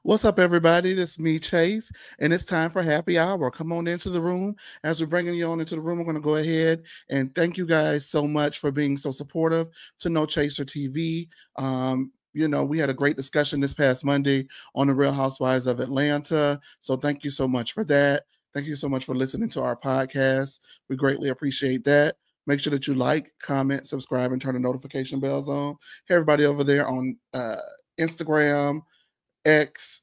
What's up, everybody? This is me, Chase, and it's time for happy hour. Come on into the room. As we're bringing you on into the room, I'm going to go ahead and thank you guys so much for being so supportive to No Chaser TV. We had a great discussion this past Monday on the Real Housewives of Atlanta. So thank you so much for that. Thank you so much for listening to our podcast. We greatly appreciate that. Make sure that you like, comment, subscribe, and turn the notification bells on. Hey, everybody over there on Instagram, X,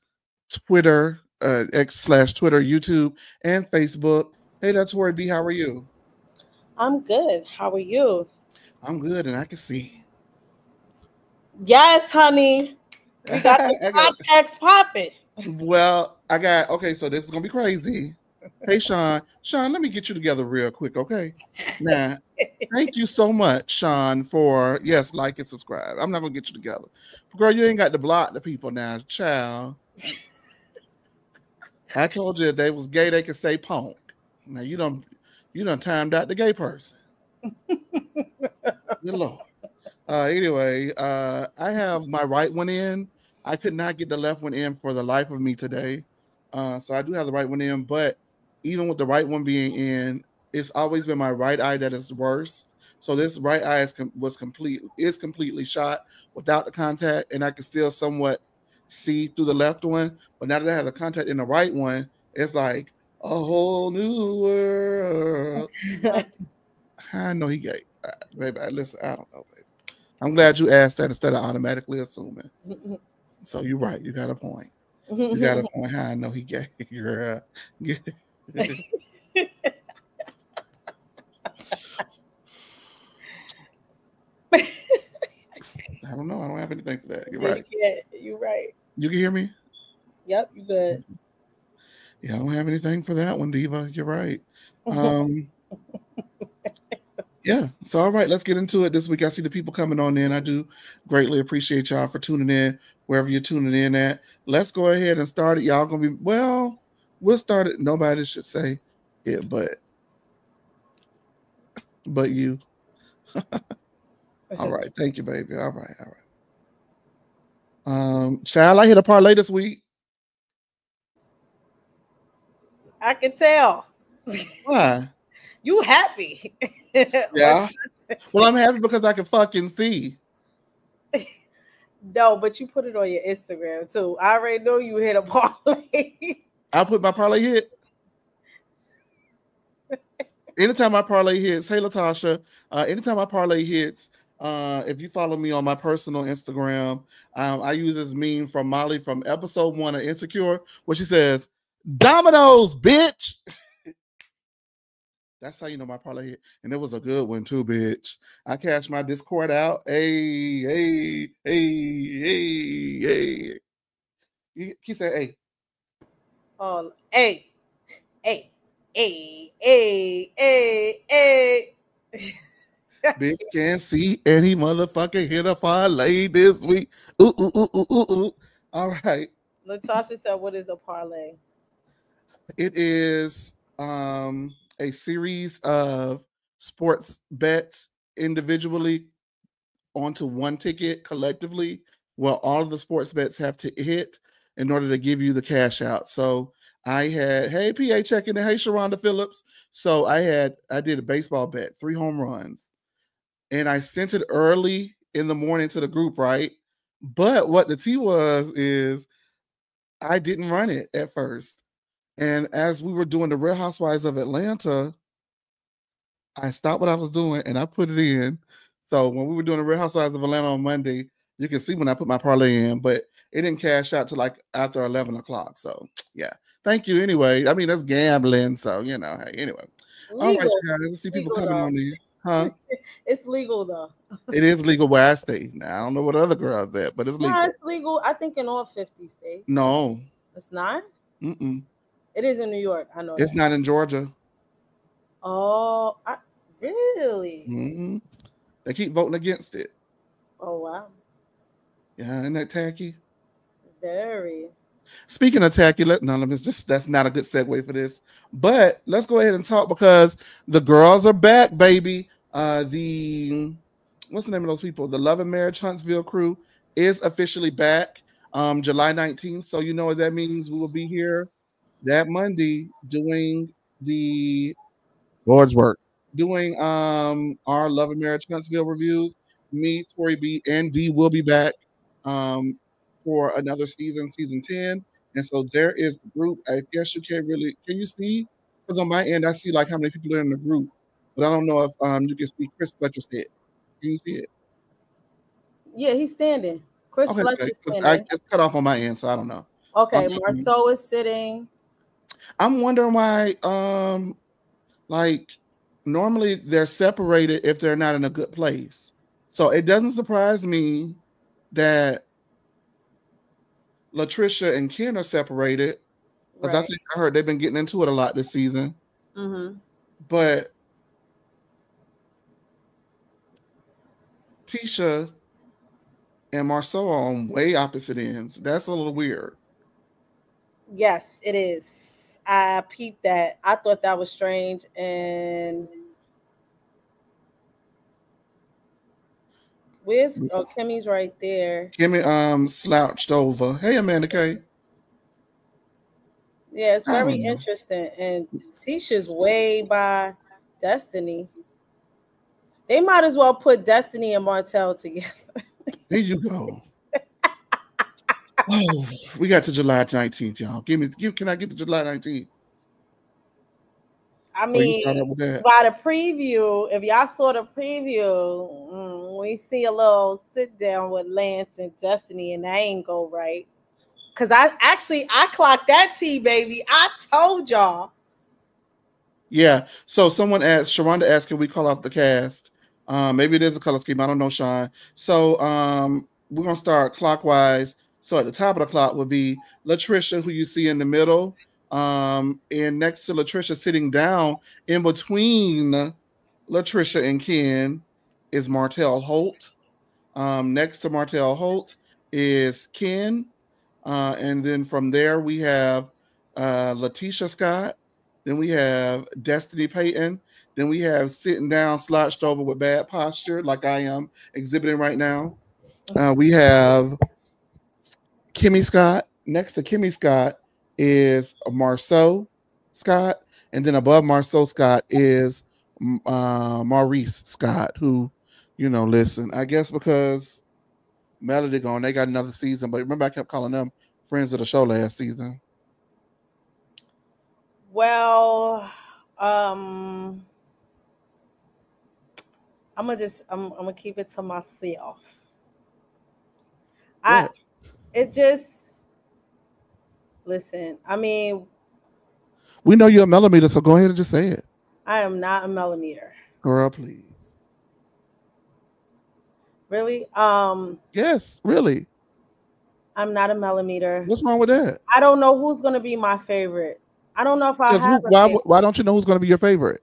Twitter, X/Twitter, YouTube, and Facebook. Hey, that's Tori B. How are you? I'm good. How are you? I'm good, and I can see. Yes, honey. We got the I got. contacts popping. Well, I got. Okay, so this is gonna be crazy. Hey, Sean. Sean, let me get you together real quick, okay? Now, thank you so much, Sean, for yes, like and subscribe. I'm not gonna get you together, girl. You ain't got to block the people now, child. I told you if they was gay, they could say punk. Now you done timed out the gay person. Good Lord. Anyway, I have my right one in. I could not get the left one in for the life of me today. So I do have the right one in, but even with the right one being in, it's always been my right eye that is worse. So this right eye is completely shot without the contact, and I can still somewhat see through the left one. But now that I have the contact in the right one, it's like a whole new world. I know he gay, baby. Listen, I don't know, baby. I'm glad you asked that instead of automatically assuming. So you're right. You got a point. You got a point. How I know he gay, girl. I don't know. I don't have anything for that. You're right. You're right. You can hear me? Yep, you good. Yeah, I don't have anything for that one, Diva. You're right. Yeah. So, all right, let's get into it this week. I see the people coming on in. I do greatly appreciate y'all for tuning in wherever you're tuning in at. Let's go ahead and start it. Y'all gonna be we'll start it. Nobody should say it, but you. All right. Thank you, baby. All right. Child, I hit a parlay this week. I can tell. Why? You happy? Yeah. Well, I'm happy because I can fucking see. No, but you put it on your Instagram too. I already know you hit a parlay. I put my parlay hit. Anytime my parlay hits, hey Latasha, anytime my parlay hits, if you follow me on my personal Instagram, I use this meme from Molly from episode 1 of Insecure, where she says, "Dominoes, bitch." That's how you know my parlay hit. And it was a good one too, bitch. I cashed my Discord out. Hey. He said, hey. Hey. Bitch can't see any motherfucking hit a parlay this week. Ooh. All right. Latasha said, what is a parlay? It is a series of sports bets individually onto one ticket collectively, where all of the sports bets have to hit in order to give you the cash out. So I had, hey PA checking in, hey Sharonda Phillips. So I did a baseball bet, 3 home runs, and I sent it early in the morning to the group, right? But what the tea was is I didn't run it at first. And as we were doing the Real Housewives of Atlanta, I stopped what I was doing and I put it in. So when we were doing the Real Housewives of Atlanta on Monday, you can see when I put my parlay in, but it didn't cash out till like after 11 o'clock. So yeah, thank you anyway. I mean, that's gambling. So, hey, anyway. Legal. All right, guys, let's see people coming on in. Huh? It's legal though. It is legal where I stay. Now, I don't know what other girls at, but it's legal. No, it's legal. I think in all 50 states. No. It's not? Mm-mm. It is in New York. I know it's not in Georgia. Oh, really? Mm-hmm. They keep voting against it. Oh, wow. Yeah, isn't that tacky? Very. Speaking of tacky, that's not a good segue for this. But let's go ahead and talk because the girls are back, baby. What's the name of those people? The Love and Marriage Huntsville crew is officially back. July 19th. So you know what that means. We will be here that Monday doing the Lord's work, doing our Love and Marriage Huntsville reviews. Me, Tori B, and D will be back for another season, season 10. And so there is the group. I guess you can't really can you see? Because on my end I see like how many people are in the group, but I don't know if you can see Chris Fletcher's head. Can you see it? Yeah, he's standing. Chris Okay, Fletcher's I standing. it's cut off on my end, so I don't know. Okay, Um, Marceau is sitting. I'm wondering why like normally they're separated if they're not in a good place. So it doesn't surprise me that Latricia and Ken are separated because I Right. think I heard they've been getting into it a lot this season. Mm-hmm. But Tisha and Marceau are on way opposite ends. That's a little weird. Yes, it is. I peeped that. I thought that was strange. And where's Kimmy's right there. Kimmy slouched over. Hey Amanda K. Yeah, it's I very don't know. interesting. And Tisha's way by Destiny. They might as well put Destiny and Martell together. There you go. Oh, we got to July 19th, y'all. Can I get to July 19th? I Oh, you start up mean, with that. by the preview, if y'all saw the preview, we see a little sit down with Lance and Destiny, and that ain't go right. Cause I clocked that T, baby. I told y'all. Yeah. So someone asked, Sharonda asked, can we call off the cast? Maybe it is a color scheme. I don't know, Sean. So we're gonna start clockwise. So at the top of the clock would be Latricia, who you see in the middle. And next to Latricia, sitting down in between Latricia and Ken is Martell Holt. Next to Martell Holt is Ken. And then from there, we have Letitia Scott. Then we have Destiny Payton. Then we have sitting down, slouched over with bad posture, like I am exhibiting right now. We have Kimmy Scott. Next to Kimmy Scott is Marceau Scott. And then above Marceau Scott is Maurice Scott, who, listen, I guess because Melody gone, they got another season. But remember, I kept calling them friends of the show last season. Well, I'm gonna keep it to myself. What? It just listen. I mean, We know you're a millimeter, so go ahead and just say it. I am not a millimeter. Girl, please. Really? Yes, really. I'm not a millimeter. What's wrong with that? I don't know who's gonna be my favorite. I don't know if I have a favorite. Why don't you know who's going to be your favorite?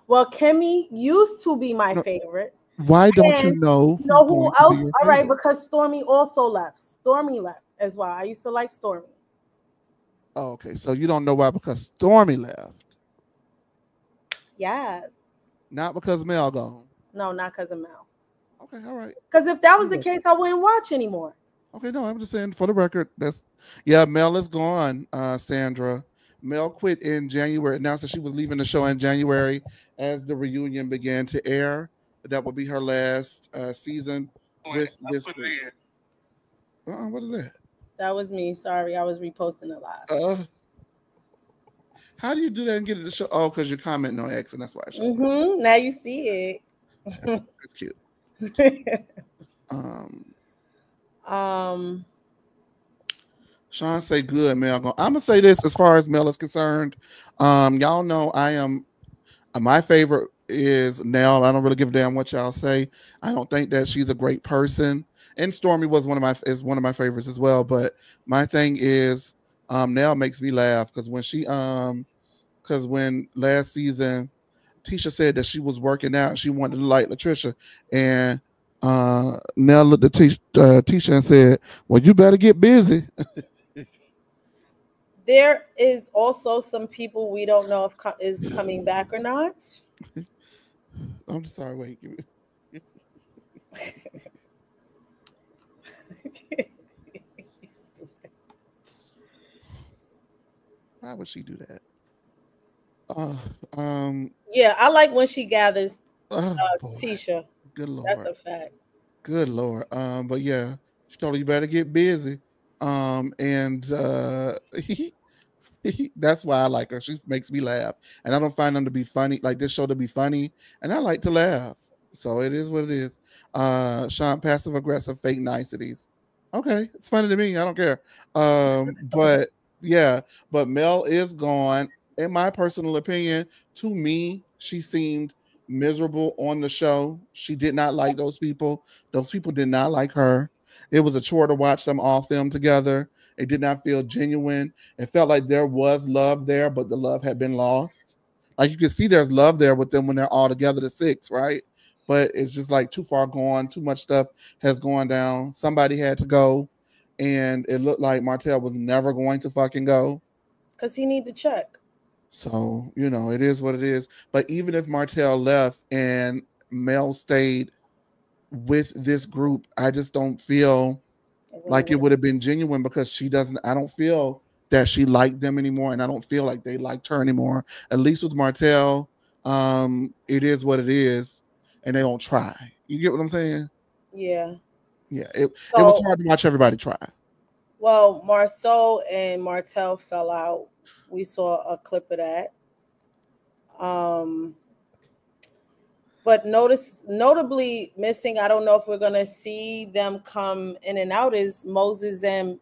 Well, Kimmy used to be my favorite. Why don't you know? You know who else? All right, because Stormy also left. Stormy left as well. I used to like Stormy. Oh, okay. So you don't know why because Stormy left. Yes. Not because Mel gone. No, not because of Mel. Okay, all right. Because if that was the case, I wouldn't watch anymore. Okay, no, I'm just saying for the record, Mel is gone, Sandra. Mel quit in January, announced that she was leaving the show in January as the reunion began to air. That would be her last season with this group. What is that? That was me. Sorry, I was reposting a lot. How do you do that and get it to show? Oh, because you're commenting on X, and that's why I showed it. Now you see it. That's cute. Sean say good, Mel. I'm gonna say this as far as Mel is concerned. Y'all know I am. My favorite is Nell. I don't really give a damn what y'all say. I don't think that she's a great person. And Stormy was one of my favorites as well. But my thing is, Nell makes me laugh because when last season Tisha said that she was working out, she wanted to like Latricia, and Nell looked at Tisha and said, "Well, you better get busy." There is also some people we don't know if is coming back or not. I'm sorry. Wait. Why would she do that? Uh, um. Yeah, I like when she gathers Oh boy. Tisha. Good That's lord. a fact. Good lord. But yeah, she told her you better get busy. And that's why I like her. She makes me laugh, and I don't find them to be funny. Like this show to be funny, and I like to laugh. So it is what it is. Sean, passive aggressive, fake niceties. Okay, it's funny to me. I don't care. But yeah, but Mel is gone. In my personal opinion, to me, she seemed miserable on the show. She did not like those people. Those people did not like her. It was a chore to watch them all film together. It did not feel genuine. It felt like there was love there, but the love had been lost. Like you can see there's love there with them when they're all together, the six, right? But it's just like too far gone. Too much stuff has gone down. Somebody had to go, and it looked like Martell was never going to fucking go. Because he need to check. So, it is what it is. But even if Martell left and Mel stayed with this group, I just don't feel like it would have been genuine because I don't feel that she liked them anymore, and I don't feel like they liked her anymore. At least with Martell, it is what it is, and they don't try. You get what I'm saying? Yeah. Yeah, it was hard to watch everybody try. Well, Marsau and Martell fell out. We saw a clip of that. But notably missing, I don't know if we're gonna see them come in and out, is Moses and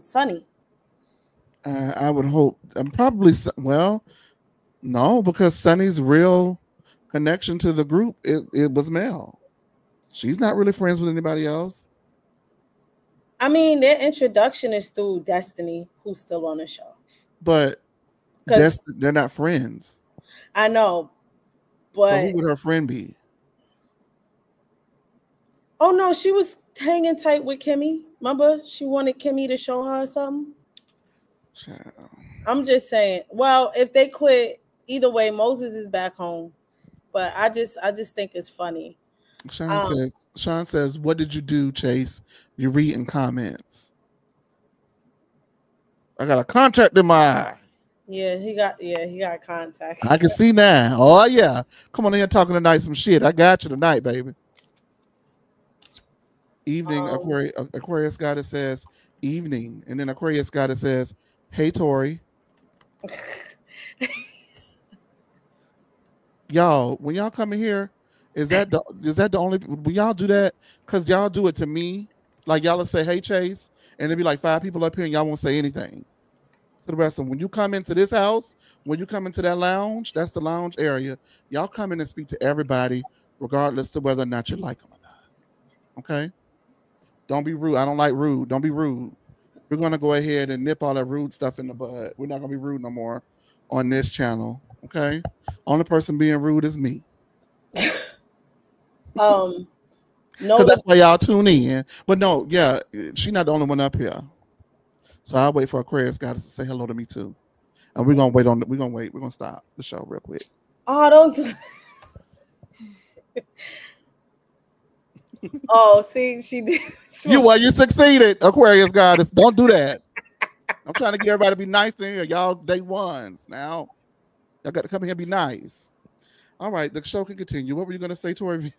Sonny. I would hope. Probably. Well, no, because Sonny's real connection to the group it was Mel. She's not really friends with anybody else. I mean, their introduction is through Destiny, who's still on the show. But they're not friends. I know, but so who would her friend be? Oh no, she was hanging tight with Kimmy. Remember, she wanted Kimmy to show her something. I'm just saying. Well, if they quit, either way, Moses is back home. But I just think it's funny. Sean says, "What did you do, Chase? You read in comments. I got a contact in my eye." Yeah, he got contact. I can see now. Oh yeah, come on in here talking tonight some shit. I got you tonight, baby. Evening, Aquarius Goddess says evening, and then Aquarius Goddess says, "Hey Tori." Y'all, when y'all come in here, is that the only? Will y'all do that? Cause y'all do it to me. Like y'all will say, "Hey Chase," and there be like 5 people up here, and y'all won't say anything. To the rest of them, when you come into this house, when you come into that lounge, that's the lounge area. Y'all come in and speak to everybody, regardless of whether or not you like them or not. Okay? Don't be rude. I don't like rude. Don't be rude. We're gonna go ahead and nip all that rude stuff in the bud. We're not gonna be rude no more on this channel. Okay? Only person being rude is me. No, because that's why y'all tune in. But no, yeah, she's not the only one up here. So I'll wait for Aquarius Goddess to say hello to me too. And we're gonna wait. We're gonna stop the show real quick. Oh, don't do Oh, see, she did. You succeeded, Aquarius Goddess. Don't do that. I'm trying to get everybody to be nice in here. Y'all day ones now. Y'all got to come here and be nice. All right, the show can continue. What were you gonna say, Tori?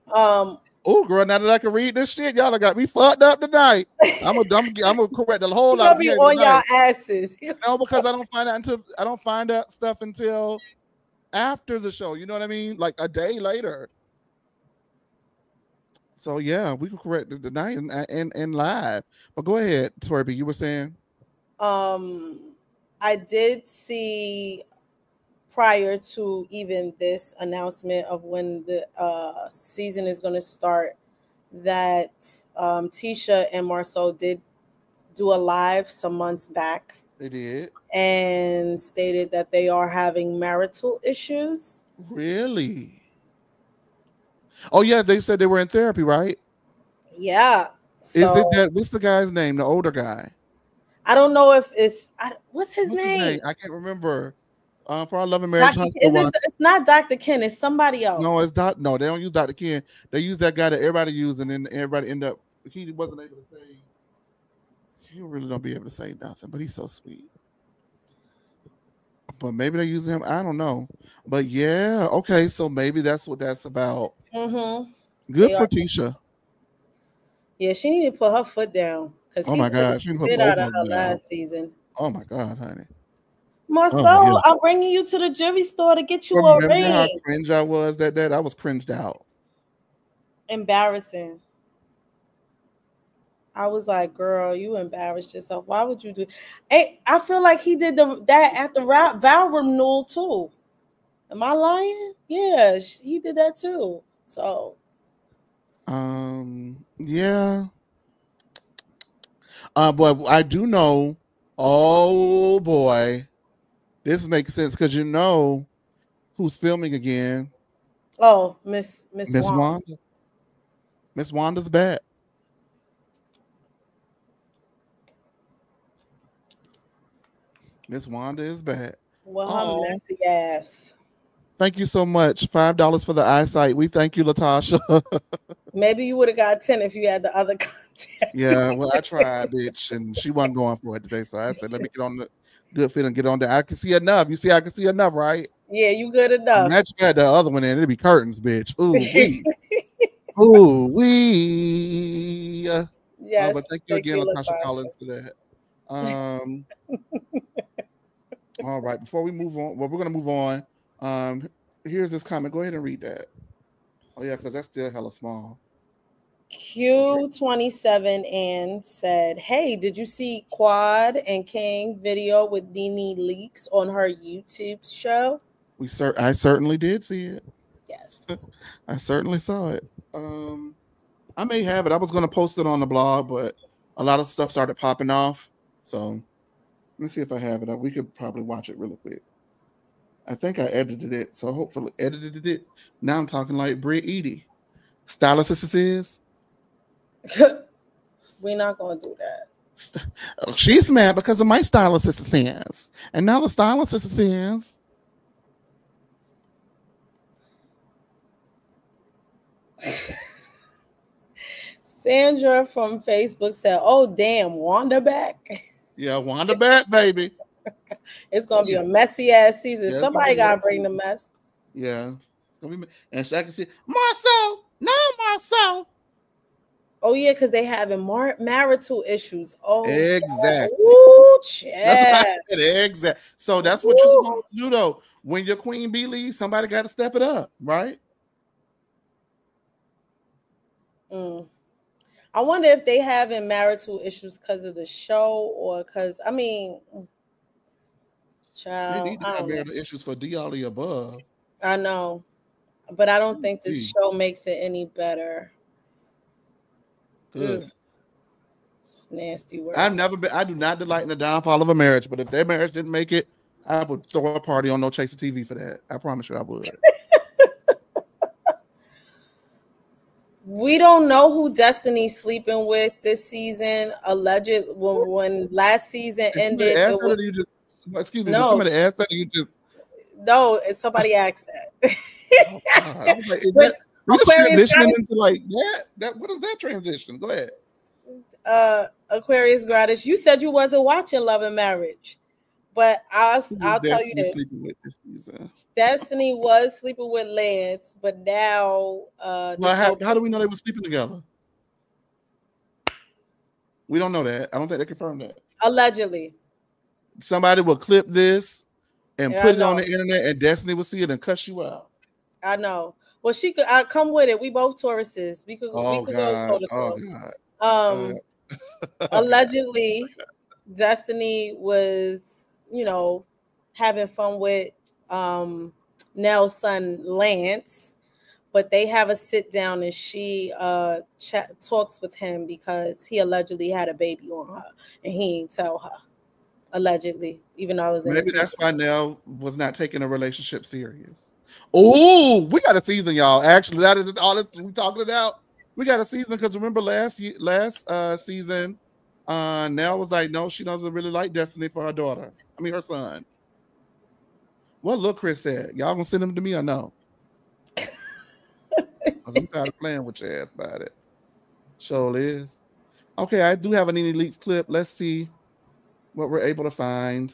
Oh, girl, now that I can read this shit, y'all got me fucked up tonight. I'm gonna correct the whole lot of be on y'all asses. No, because I don't find out stuff until after the show. You know what I mean? Like a day later. So yeah, we can correct the night and live. But go ahead, Tori. You were saying. I did see, prior to even this announcement of when the season is going to start, that Tisha and Marsau did do a live some months back. They did. And stated that they are having marital issues. Really? Oh yeah, they said they were in therapy, right? Yeah. So, is it that? What's the guy's name? The older guy. I don't know if it's. What's his name? I can't remember. For our Love and Marriage it's not Dr. Ken. It's somebody else. No, it's No, they don't use Dr. Ken. They use that guy that everybody used, and then everybody end up. He wasn't able to say. He really don't be able to say nothing, but he's so sweet. but maybe they're using him. I don't know. But yeah, okay. So maybe that's what that's about. Mm-hmm. Good for Tisha. Yeah, she needed to put her foot down because Oh he my put the God, she put shit both out of of them her down. last season. Oh my God, honey. Oh yeah. Marcel, I'm bringing you to the jewelry store to get you a Remember how ring. cringe I was that day? I was cringed out. Embarrassing. I was like, girl, you embarrassed yourself. Why would you do? Hey, I feel like he did that at the vow renewal too. Am I lying? Yeah, he did that too. So Yeah. But I do know. Oh boy, this makes sense because you know who's filming again. oh, Miss Miss Wong. Wanda. Miss Wanda's back. Miss Wanda is back. Well, her Oh, messy ass. thank you so much. $5 for the eyesight. We thank you, Latasha. Maybe you would have got 10 if you had the other contact. Yeah, well, I tried, bitch, and she wasn't going for it today. So I said, let me get on the good fit and get on there. I can see enough. You see, I can see enough, right? Yeah, you good enough. Imagine you had the other one in, it'd be curtains, bitch. Ooh, we. Ooh, we. Yes, But thank you thank again, you, Latasha Latasha. Collins, for that. All right, before we move on, well, we're gonna move on. Here's this comment. Go ahead and read that. Oh yeah, because that's still hella small. Q27 and said, "Hey, did you see Quad and King video with Nene Leaks on her YouTube show?" I certainly did see it. Yes. I certainly saw it. I may have it. I was gonna post it on the blog, but a lot of stuff started popping off. So let me see if I have it. We could probably watch it really quick. I think I edited it, so hopefully edited it. Now I'm talking like Britt Edie. Stylist is. We're not gonna do that. She's mad because of my stylist says. And now the stylist says. Sandra from Facebook said, "Oh damn, Wanda back." Yeah, Wanda back, baby. It's gonna be a messy ass season. Yeah, Somebody gotta bring the mess. Yeah, it's gonna be. And I can see Marcel. No, Marcel. Oh yeah, because they having marital issues. Oh, exactly. Ooh, Chad. Exactly. So that's what you're supposed to do, though. When your queen bee leaves, somebody got to step it up, right? I wonder if they having marital issues because of the show or because child. They need to have marital issues for D all the above. I know, but I don't think this show makes it any better. Good. It's nasty work. I do not delight in the downfall of a marriage, but if their marriage didn't make it, I would throw a party on No Chaser TV for that. I promise you I would. We don't know who Destiny's sleeping with this season. Alleged when last season ended. Excuse me. No, somebody asked that. You just no. Somebody asked that. Oh, I was like, we just transitioning into like that. What is that transition? Go ahead. Aquarius Gratis, you said you wasn't watching Love and Marriage, but I'll tell you this. Destiny was sleeping with Lance, but now how do we know they were sleeping together? We don't know that. I don't think they confirmed that. Allegedly. Somebody will clip this and put it on the internet, and Destiny will see it and cuss you out. I know. Well, she could come with it. We both Tauruses. We could go toe to toe. Allegedly, Destiny was, having fun with Nell's son Lance, but they have a sit down and she talks with him because he allegedly had a baby on her and he ain't tell her. Allegedly, even though I was maybe that's why Nell was not taking a relationship serious. Oh, we got a season, y'all. Actually, that is all that we talking about. We got a season because remember last season, Nell was like, no, she doesn't really like Destiny for her daughter. Her son. What look Chris said? Y'all gonna send him to me or no? I'm tired of playing with your ass about it. Sure is. Okay, I do have an Nene Leakes clip. Let's see what we're able to find.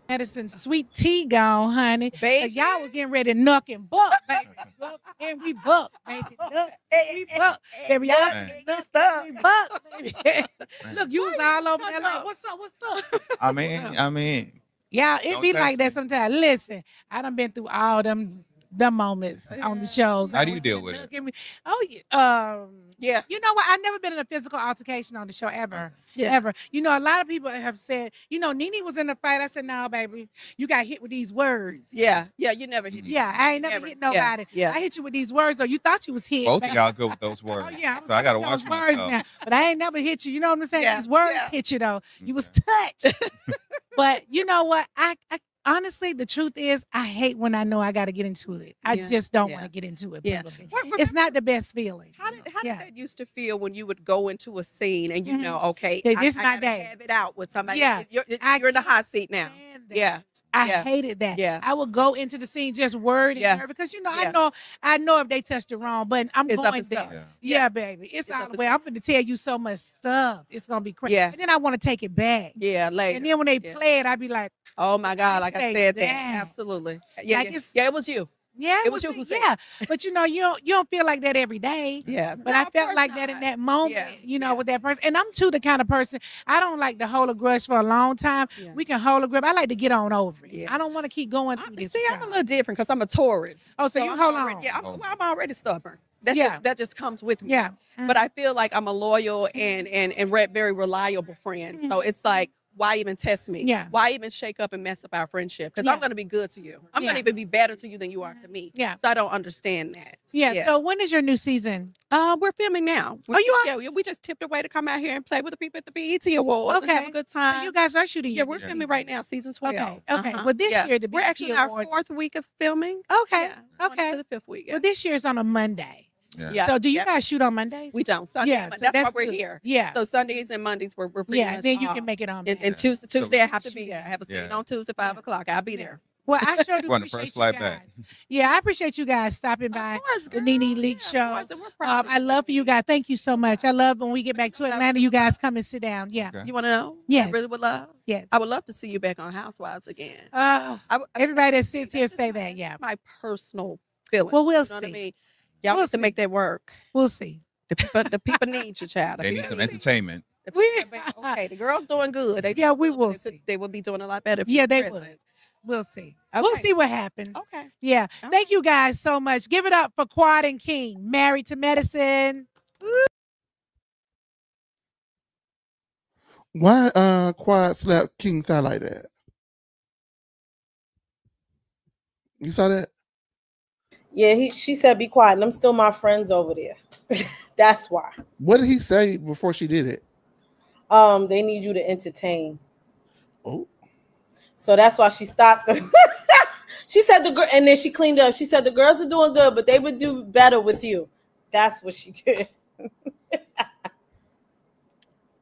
Medicine sweet tea gone, honey. Baby. Y'all was getting ready to nuck and buck, baby. Buck and we buck, baby. Nuck, we buck. Baby, y'all nuck and we buck, baby. Look, you was all over there like, what's up, what's up? I mean, Yeah, it don't be test like that me. sometimes. Listen, I done been through all them moments on the shows. How do you deal with it? Oh, Yeah. you know what? I've never been in a physical altercation on the show ever. Yeah. Ever. You know, a lot of people have said, you know, Nene was in the fight. I said, no, baby, you got hit with these words. Yeah. Yeah. You never hit. Yeah, I ain't never Never. hit Yeah, nobody. yeah. I hit you with these words, though. You thought you was hit. Both of baby. y'all good with those words. Oh, yeah. So I gotta those watch words myself. now. But I ain't never hit you. You know what I'm saying? Yeah, These words yeah. hit you, though. You was Okay. touched. But you know what? I honestly, the truth is, I hate when I know I got to get into it. I Yeah, just don't yeah. want to get into it. Yeah. publicly. What- It's not the best feeling. How did Yeah. that used to feel when you would go into a scene and you Mhm. know, okay, Yeah, I this my gotta day. have it out with somebody. Yeah. You're I in the hot can't seat now. stand that. Yeah. I Yeah. hated that. Yeah. I would go into the scene just worried Yeah. and nervous because you know Yeah. I know if they touched it wrong, but I'm It's up going and there. stuff. Yeah. Yeah, baby. It's all up the and way. I'm going to tell you so much stuff. It's gonna be crazy. Yeah. And then I want to take it back. Yeah, later. And then when they Yeah. play it, I be like, Oh my God, like I say said that. that. Absolutely. Yeah, Like yeah. it's- Yeah, it was you. yeah, It was you who said yeah. But you know, you don't feel like that every day. Yeah. But I felt like that in that moment, Yeah, you know, yeah. with that person. And I'm too the kind of person, I don't like to hold a grudge for a long time. Yeah. We can hold a grudge. I like to get on over it. Yeah. I don't want to keep going through this. See, I'm a little different because I'm a Taurus. Oh, so you I'm hold already, on. Yeah, Oh. I'm already stubborn. That's Yeah. that just comes with me. Yeah. But I feel like I'm a loyal and very reliable friend. So it's like, why even test me? Yeah. Why even shake up and mess up our friendship? Because Yeah. I'm going to be good to you. I'm Yeah. going to even be better to you than you are to me. Yeah. So I don't understand that. Yeah. So when is your new season? We're filming now. Oh, you are? Yeah, we just tipped away to come out here and play with the people at the BET Awards and have Okay. a good So time. you guys are shooting. Yeah, your we're new filming season. right now, season 12. Okay. Okay. Uh-huh. Well, this Yeah. year the we're actually in our Awards. 4th week of filming. Okay. Yeah, going Okay. to the 5th week. Yeah. Well, this year is on a Monday. Yeah. Yeah. So do you yeah. guys shoot on Mondays? We don't. Sunday, Yeah, and so Monday. That's why that's we're good. here. Yeah. So Sundays and Mondays we're pretty Yeah. much Then you off. can make it on. And Monday. Tuesday So- I have to be there. I have a scene Yeah. on Tuesday, 5 o'clock. I'll be there. Well, I sure do We're on the appreciate first you flight guys. back. Yeah, I appreciate you guys stopping by Of course, the girl. Nene Leak Yeah, show. of course, and we're proud of I love for you guys. Thank you so much. I love when we get back to Atlanta, you guys come and sit down. Yeah. Okay. You want to know? Yes. I really would love. Yes. I would love to see you back on Housewives again. Everybody that sits here That's just say my- that. that's Yeah. just my personal feeling. Well, we'll You know what I see. mean? Y'all We'll need to make that work. We'll see. The people need you, child. The They need people some you. entertainment. The people- okay, the girls doing good. They Yeah, doing we good, will but see. They would be doing a lot better. If Yeah, you they were would. present. We'll see. We'll Okay. see what happens. Okay. Yeah. All Thank you guys so much. Give it up for Quad and King, Married to Medicine. Why Quad slapped King thigh like that? You saw that? Yeah, she said, "Be quiet. I'm still my friends over there." That's why. What did he say before she did it? They need you to entertain. Oh, So that's why she stopped them. She said the girl, and then she cleaned up. She said the girls are doing good, but they would do better with you. That's what she did.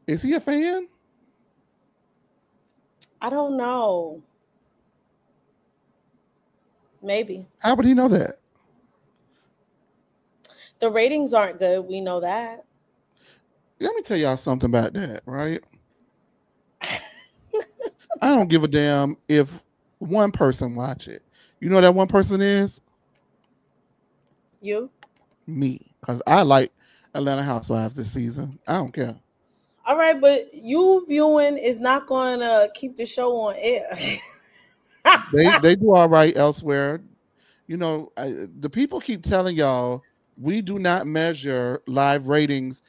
is he a fan? I don't know. Maybe How would he know that? the ratings aren't good. We know that. Let me tell y'all something about that, right? I don't give a damn if one person watch it. You know what that one person is? You. Me. Because I like Atlanta Housewives this season. I don't care. All right, but you viewing is not going to keep the show on air. They do all right elsewhere. You know, the people keep telling y'all we do not measure live ratings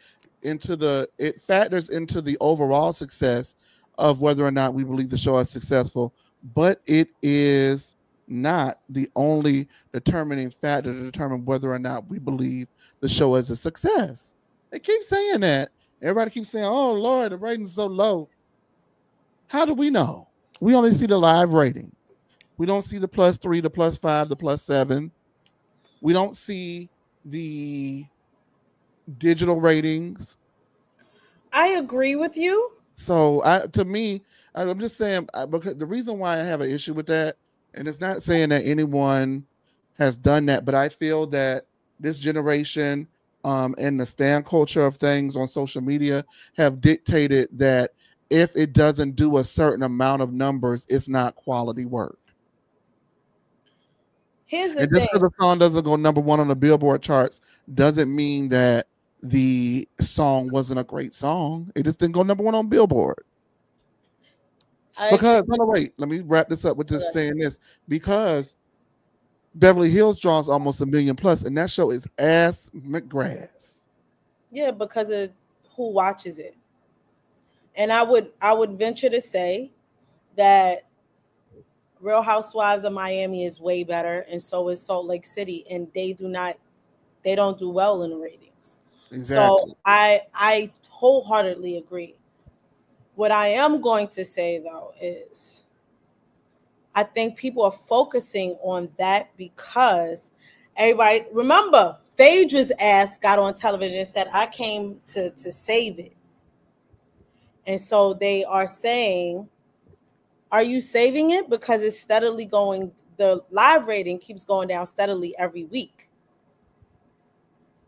it factors into the overall success of whether or not we believe the show is successful, but it is not the only determining factor to determine whether or not we believe the show is a success. They keep saying that. Everybody keeps saying, "Oh Lord, the rating's so low." How do we know? We only see the live rating. We don't see the +3, the +5, the +7. We don't see the digital ratings. I agree with you. So to me, I'm just saying, because the reason why I have an issue with that, and it's not saying that anyone has done that, but I feel that this generation and the stan culture of things on social media have dictated that if it doesn't do a certain amount of numbers, it's not quality work. Here's the And just thing. because a song doesn't go number one on the Billboard charts doesn't mean that the song wasn't a great song. It just didn't go number one on Billboard. Because, no, wait, let me wrap this up with just saying this. Because Beverly Hills draws almost 1 million plus, and that show is ass McGrass. Yeah, because of who watches it. And I would venture to say that Real Housewives of Miami is way better, and so is Salt Lake City, and they don't do well in the ratings. Exactly. So I wholeheartedly agree. What I am going to say though is I think people are focusing on that because everybody, remember, Phaedra's ass got on television and said, I came to save it. And so they are saying, are you saving it? Because it's steadily going, the live rating keeps going down steadily every week.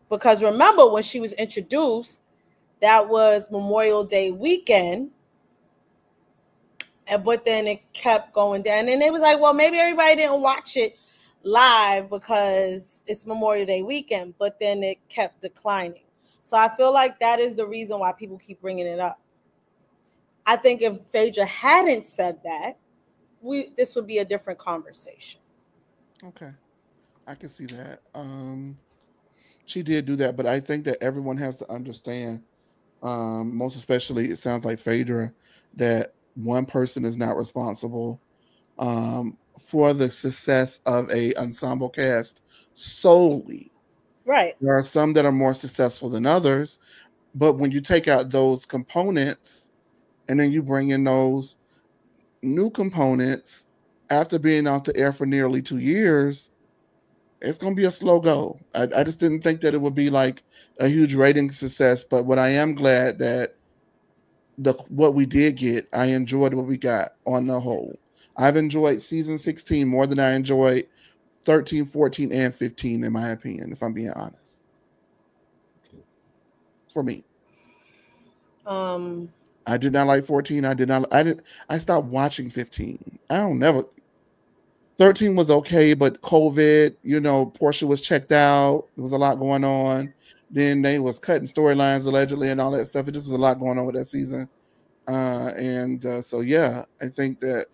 Because remember, when she was introduced, that was Memorial Day weekend. But then it kept going down. And it was like, well, maybe everybody didn't watch it live because it's Memorial Day weekend. But then it kept declining. So I feel like that is the reason why people keep bringing it up. I think if Phaedra hadn't said that, this would be a different conversation. Okay. I can see that. She did do that, but I think that everyone has to understand, most especially, it sounds like Phaedra, that one person is not responsible for the success of a ensemble cast solely. Right. There are some that are more successful than others, but when you take out those components and then you bring in those new components after being off the air for nearly 2 years, it's going to be a slow go. I just didn't think that it would be like a huge rating success, but what I am glad that what we did get, I enjoyed what we got on the whole. I've enjoyed season 16 more than I enjoyed 13, 14, and 15, in my opinion, if I'm being honest. For me. I did not like 14. I stopped watching 15. 13 was okay, but COVID, Portia was checked out. There was a lot going on. Then they was cutting storylines allegedly and all that stuff. It just was a lot going on with that season. So yeah, I think that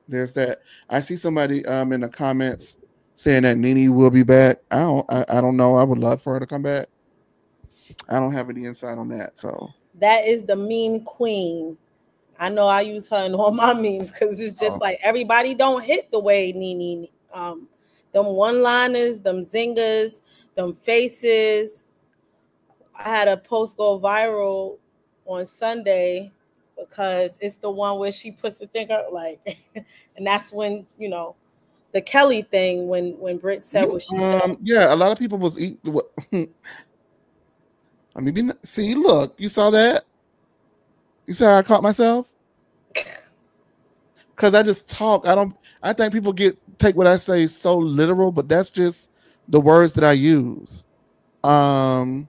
there's that. I see somebody in the comments saying that NeNe will be back. I don't know. I would love for her to come back. I don't have any insight on that. So that is the meme queen. I know I use her in all my memes because it's just like everybody don't hit the way NeNe. Them one-liners, them zingers, them faces. I had a post go viral on Sunday because it's the one where she puts the thing out like, and that's when the Kelly thing when Britt said what she said. Yeah, a lot of people was eating. I mean, see, look, you saw that? You saw how I caught myself? Because I just talk. I think people take what I say so literal, but that's just the words that I use. Like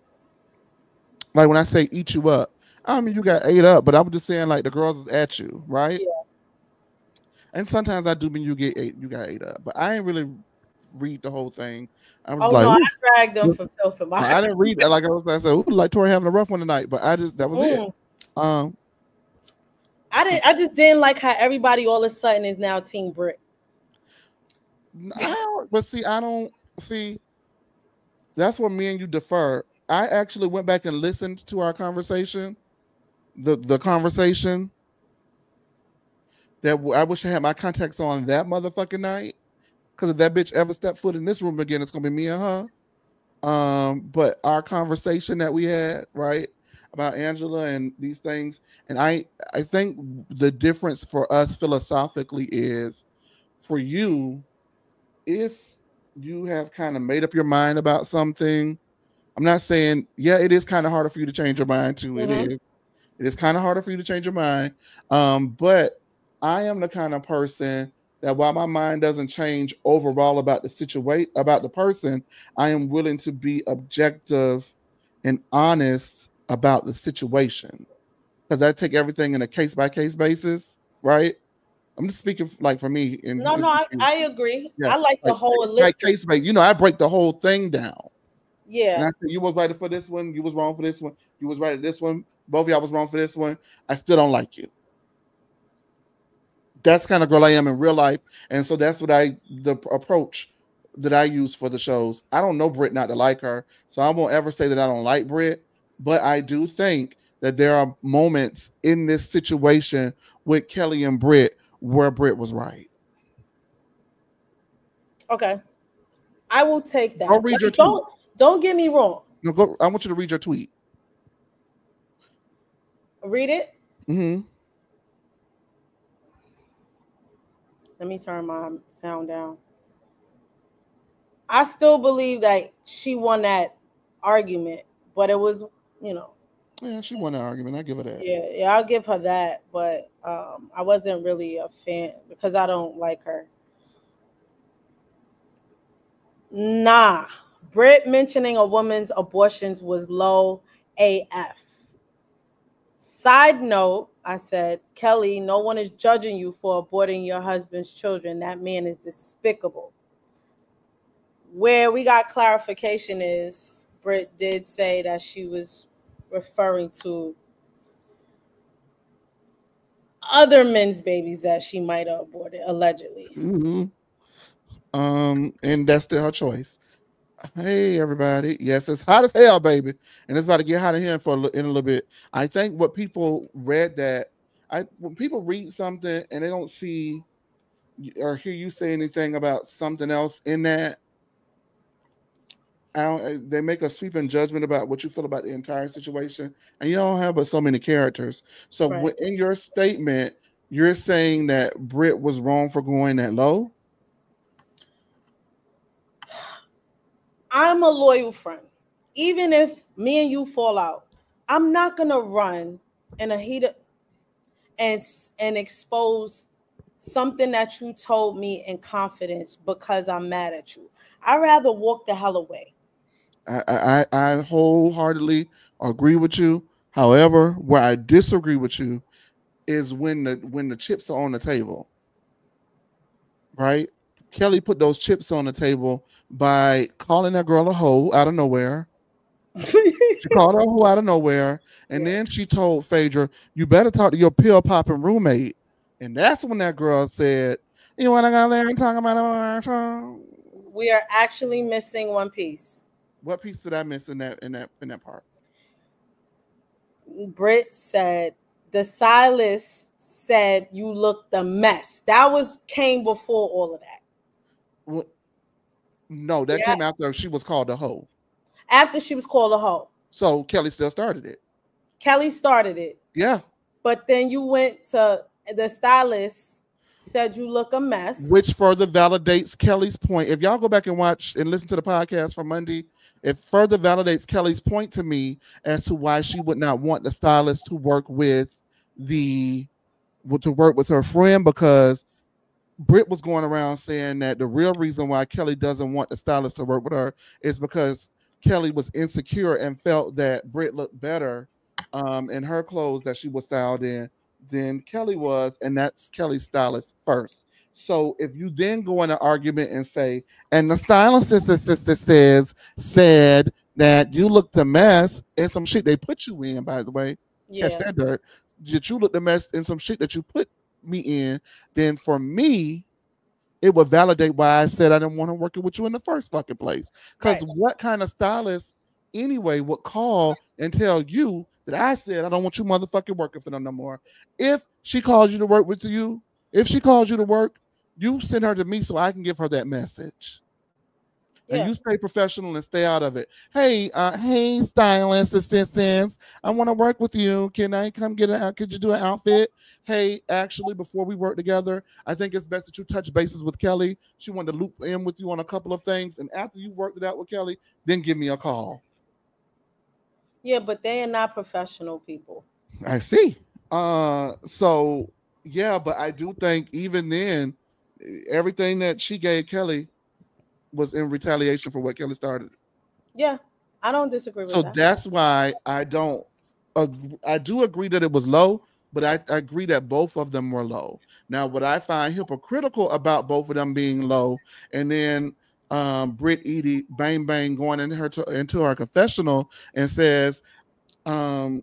when I say eat you up, I mean you got ate up, but I was just saying like the girls is at you, right? Yeah. And sometimes I do mean you got ate up, but I ain't really read the whole thing. I was no, I dragged them for filth. I didn't read it. Like I said, like Tori having a rough one tonight, but that was it. I just didn't like how everybody all of a sudden is now Team Britt. But I don't see. That's where me and you defer. I actually went back and listened to our conversation, the conversation that I wish I had my contacts on that motherfucking night. Because if that bitch ever step foot in this room again, it's gonna be me and her. But our conversation that we had, right, about Angela and these things, and I think the difference for us philosophically is, for you, if you have kind of made up your mind about something, I'm not saying, yeah, it is kind of harder for you to change your mind too. Mm-hmm. It is kind of harder for you to change your mind. But I am the kind of person that while my mind doesn't change overall about the situation, about the person, I am willing to be objective and honest about the situation. because I take everything in a case by case basis, right? I'm just speaking like for me. And No, I agree. yeah, I like the whole list. Case by case, I break the whole thing down. Yeah. And I said, you was right for this one. You was wrong for this one. You was right at this one. Both of y'all was wrong for this one. I still don't like you. That's kind of girl I am in real life. And so that's what the approach that I use for the shows. I don't know Britt not to like her. So I won't ever say that I don't like Britt. But I do think that there are moments in this situation with Kelly and Britt where Britt was right. Okay. I will take that. I'll read your tweet. Don't get me wrong. No, go. I want you to read your tweet. Read it? Mm-hmm. Let me turn my sound down. I still believe that she won that argument, but it was, Yeah, she won that argument. I give her that. Yeah, I'll give her that, but I wasn't really a fan because I don't like her. Nah. Britt mentioning a woman's abortions was low AF. Side note, I said, Kelly, no one is judging you for aborting your husband's children. That man is despicable. Where we got clarification is Britt did say that she was referring to other men's babies that she might have aborted, allegedly. Mm-hmm. And that's still her choice. Hey, everybody. Yes, it's hot as hell, baby. And it's about to get hot in here in a little bit. I think what people read when people read something and they don't see or hear you say anything about something else in that, they make a sweeping judgment about what you feel about the entire situation. And you don't have but so many characters. So in your statement, you're saying that Britt was wrong for going that low? I'm a loyal friend. Even if me and you fall out, I'm not gonna run in a heat and expose something that you told me in confidence because I'm mad at you. I'd rather walk the hell away. I wholeheartedly agree with you. However, where I disagree with you is when the chips are on the table. Right? Kelly put those chips on the table by calling that girl a hoe out of nowhere. She called her a hoe out of nowhere. And then she told Phaedra, you better talk to your pill popping roommate. And that's when that girl said, you want to go there and talk about it? We are actually missing one piece. What piece did I miss in that part? Britt said, the stylist said you looked a mess. That came before all of that. Well, no, that came after she was called a hoe. After she was called a hoe. So Kelly still started it. Kelly started it. Yeah. But then you went to the stylist said you look a mess. Which further validates Kelly's point. If y'all go back and watch and listen to the podcast from Monday, it further validates Kelly's point to me as to why she would not want the stylist to work with her friend, because Britt was going around saying that the real reason why Kelly doesn't want the stylist to work with her is because Kelly was insecure and felt that Britt looked better in her clothes that she was styled in than Kelly was, and that's Kelly's stylist first. So if you then go in an argument and say, and the stylist said that you looked a mess in some shit they put you in, by the way, catch that dirt, that you looked a mess in some shit that you put me in, then for me, it would validate why I said I didn't want to work with you in the first fucking place. Because what kind of stylist anyway would call and tell you that I said I don't want you motherfucking working for them no more? If she calls you to work with you, if she calls you to work, you send her to me so I can give her that message. And you stay professional and stay out of it. Hey, stylist assistants, I want to work with you. Can I come could you do an outfit? Hey, actually, before we work together, I think it's best that you touch bases with Kelly. She wanted to loop in with you on a couple of things. And after you've worked it out with Kelly, then give me a call. Yeah, but they are not professional people. I see. So, yeah, but I do think even then, everything that she gave Kelly was in retaliation for what Kelly started. Yeah, I don't disagree with that. So that's why I don't I do agree that it was low, but I agree that both of them were low. Now, what I find hypocritical about both of them being low, and then Britt Edie bang bang going into her confessional and says, when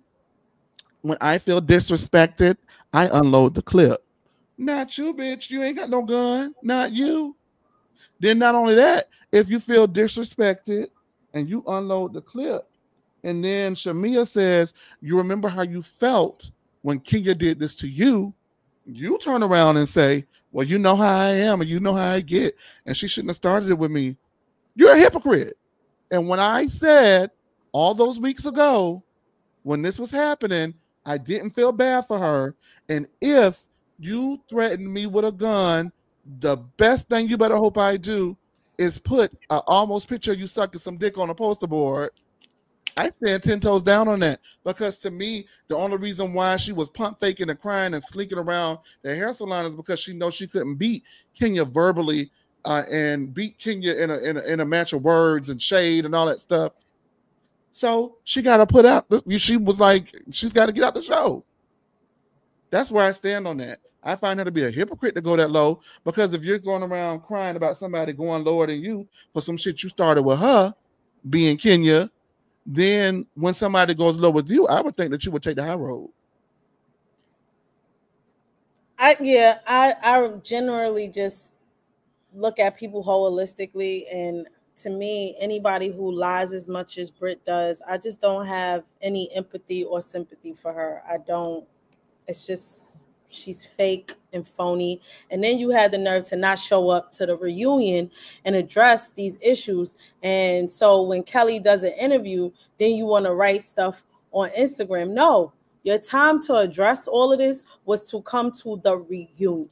I feel disrespected, I unload the clip. Not you, bitch. You ain't got no gun. Not you. Then not only that, if you feel disrespected and you unload the clip, and then Shamia says, you remember how you felt when Kenya did this to you, you turn around and say, well, you know how I am and you know how I get, and she shouldn't have started it with me. You're a hypocrite. And when I said all those weeks ago, when this was happening, I didn't feel bad for her. And if you threaten me with a gun, the best thing you better hope I do is put an almost picture of you sucking some dick on a poster board. I stand 10 toes down on that, because to me, the only reason why she was pump faking and crying and slinking around the hair salon is because she knows she couldn't beat Kenya verbally and beat Kenya in a match of words and shade and all that stuff. So she got to put out. She was like, she's got to get out the show. That's where I stand on that. I find her to be a hypocrite to go that low, because if you're going around crying about somebody going lower than you for some shit you started with her, being Kenya, then when somebody goes low with you, I would think that you would take the high road. I generally just look at people holistically, and to me, anybody who lies as much as Britt does, I just don't have any empathy or sympathy for her. I don't. It's just, she's fake and phony. And then you had the nerve to not show up to the reunion and address these issues. And so when Kelly does an interview, then you want to write stuff on Instagram. No, your time to address all of this was to come to the reunion.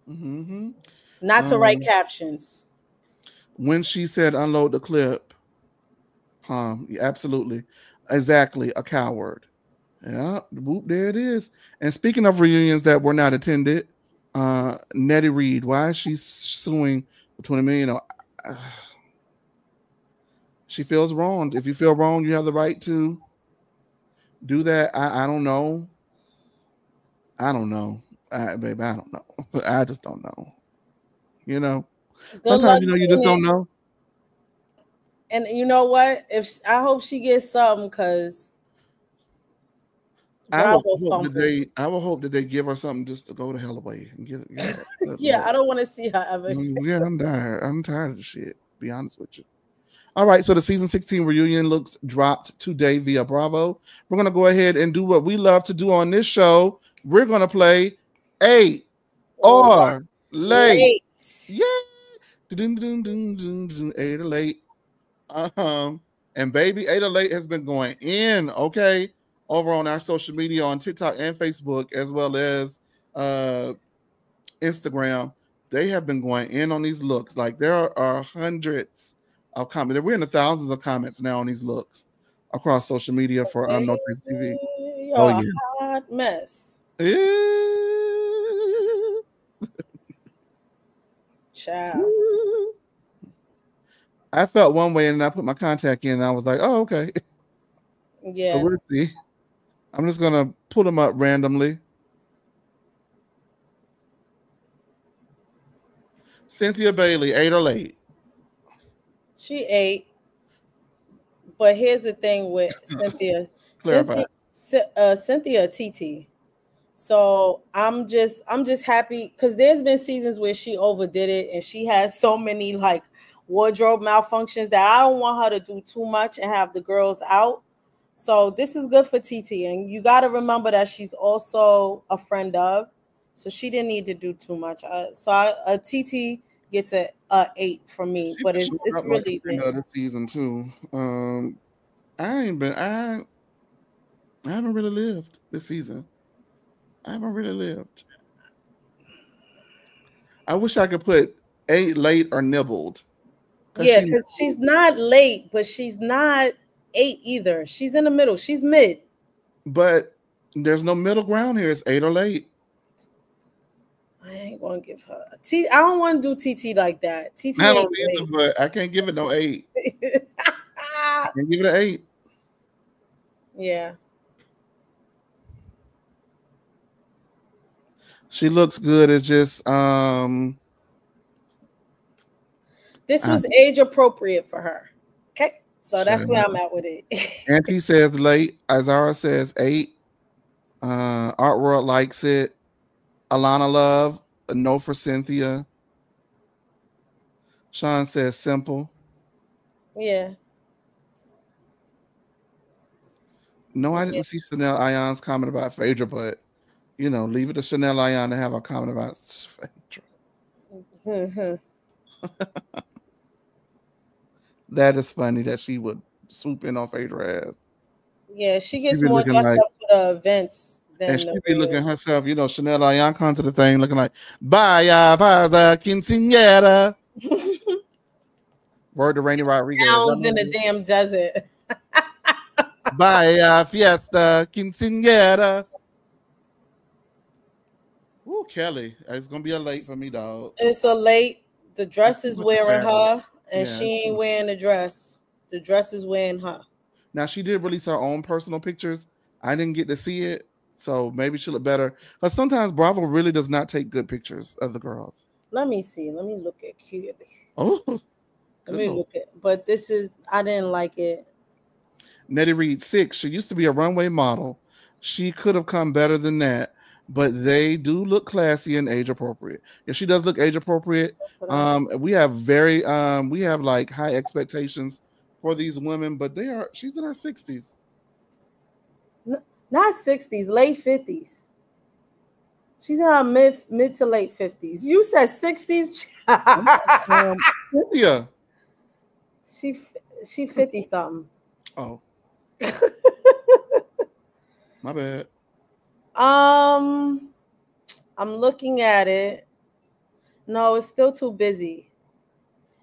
Mm-hmm. Not to write captions. When she said unload the clip, absolutely, exactly, a coward. Yeah, whoop, there it is. And speaking of reunions that were not attended, Nettie Reed, why is she suing for $20 million? She feels wronged. If you feel wrong, you have the right to do that. I don't know. Baby, I don't know. I just don't know. You know, sometimes you just don't know. And you know what? I hope she gets something, because I will hope that they give her something just to go the hell away and get it. Yeah, I don't want to see her ever. Yeah, I'm tired. I'm tired of the shit, to be honest with you. All right, so the season 16 reunion looks dropped today via Bravo. We're gonna go ahead and do what we love to do on this show. We're gonna play 8 or late. Yeah. 8 or late. And baby, 8 or late has been going in, okay, over on our social media on TikTok and Facebook, as well as Instagram. They have been going in on these looks. Like, there are hundreds of comments. We're in the thousands of comments now on these looks across social media for No Tricks TV. Oh yeah, hot mess. Child. I felt one way, and I put my contact in, and I was like, oh, okay. Yeah. So we'll see. I'm just gonna put them up randomly. Cynthia Bailey, 8 or late? She 8. But here's the thing with Cynthia. Cynthia TT. So I'm just happy, because there's been seasons where she overdid it, and she has so many like wardrobe malfunctions that I don't want her to do too much and have the girls out. So this is good for TT, and you got to remember that she's also a friend of, so she didn't need to do too much. TT gets a 8 from me, but it's really been this season too. I haven't really lived this season. I haven't really lived. I wish I could put 8 late or nibbled. Yeah, because she's not late, but she's not 8 either. She's in the middle. She's mid. But there's no middle ground here. It's 8 or late. I ain't gonna give her I don't want to do TT like that. TT I don't either, but I can't give it no 8. I can't give it an 8. Yeah. She looks good. It's just this was age appropriate for her. Okay. So shut that's where up. I'm at with it. Auntie says late. Izara says 8. Art World likes it. Alana Love, a no for Cynthia. Sean says simple. Yeah. No, I didn't see Chanel Ion's comment about Phaedra, but you know, leave it to Chanel Ion to have a comment about Phaedra. That is funny that she would swoop in on Phaedra ass. Yeah, she gets more dressed up for the events than and she be looking herself, you know, Chanel Ion comes to the thing looking like Baya Father Quinceañera. Word to Rainy Rodriguez. Sounds in the damn desert. Baya Fiesta Quinceañera. Ooh, Kelly. It's gonna be a late for me, dog. It's a late. The dress is wearing her, and she ain't wearing the dress. The dress is wearing her. Now she did release her own personal pictures. I didn't get to see it, so maybe she'll look better. But sometimes Bravo really does not take good pictures of the girls. Let me see. Let me look at Kelly. Oh, let me look at. But this is. I didn't like it. Nettie Reed 6. She used to be a runway model. She could have come better than that, but they do look classy and age appropriate. Yeah, she does look age appropriate. We have like high expectations for these women, but she's in her 60s. Not 60s, late 50s. She's in her mid to late 50s. You said 60s? Yeah. She 50 something. Oh. My bad. I'm looking at it. No, it's still too busy.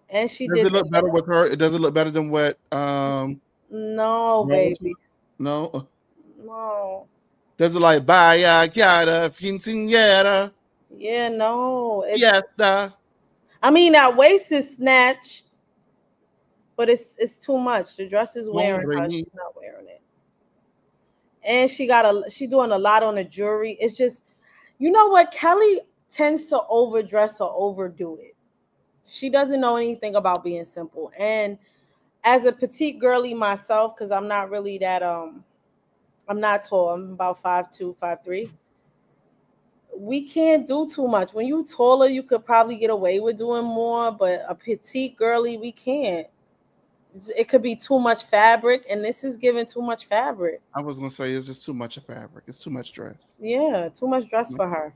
And she does it look better with her? It doesn't look better than what no, baby. No. No. Does it like Baya Chiara Quinceañera? Yeah, no. Fiesta. I mean, that waist is snatched, but it's too much. The dress is wearing her. She's not wearing it. And she doing a lot on the jewelry. It's just, you know what? Kelly tends to overdress or overdo it. She doesn't know anything about being simple. And as a petite girly myself, because I'm not really that I'm not tall. I'm about 5'2", 5'3". We can't do too much. When you're taller, you could probably get away with doing more, but a petite girly, we can't. It could be too much fabric, and this is giving too much fabric. I was gonna say it's just too much of fabric. It's too much dress. Yeah, too much dress for her.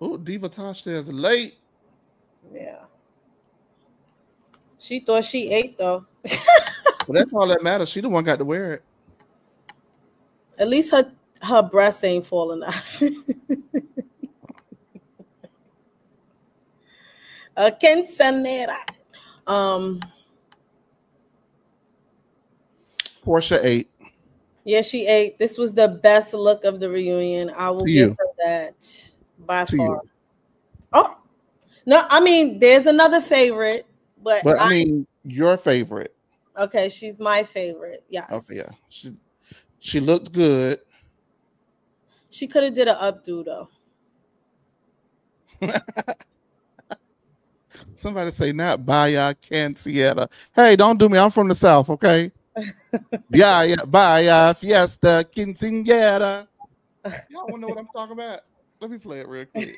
Oh, Diva Tosh says late. Yeah. She thought she ate though. But that's all that matters. She the one got to wear it. At least her breasts ain't falling off. A quinceañera. Portia ate. Yeah, she ate. This was the best look of the reunion. I will give her that by far. Oh no, I mean there's another favorite, but I mean your favorite. Okay, she's my favorite. Yes. Okay, yeah. She looked good. She could have did an updo though. Somebody say not Baya Quinceañera. Hey, don't do me. I'm from the South, okay? Yeah, Baya Fiesta Quinceañera. Y'all want to know what I'm talking about? Let me play it real quick.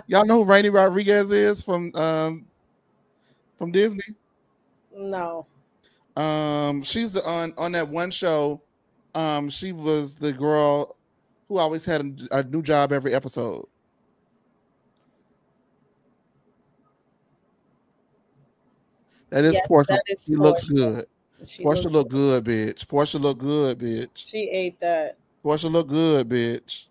Y'all know who Rainy Rodriguez is from Disney? No. She's on that one show. She was the girl who always had a new job every episode. That is Portia. She looks good. Portia look good, bitch. Portia look good, bitch. She ate that. Portia look good, bitch.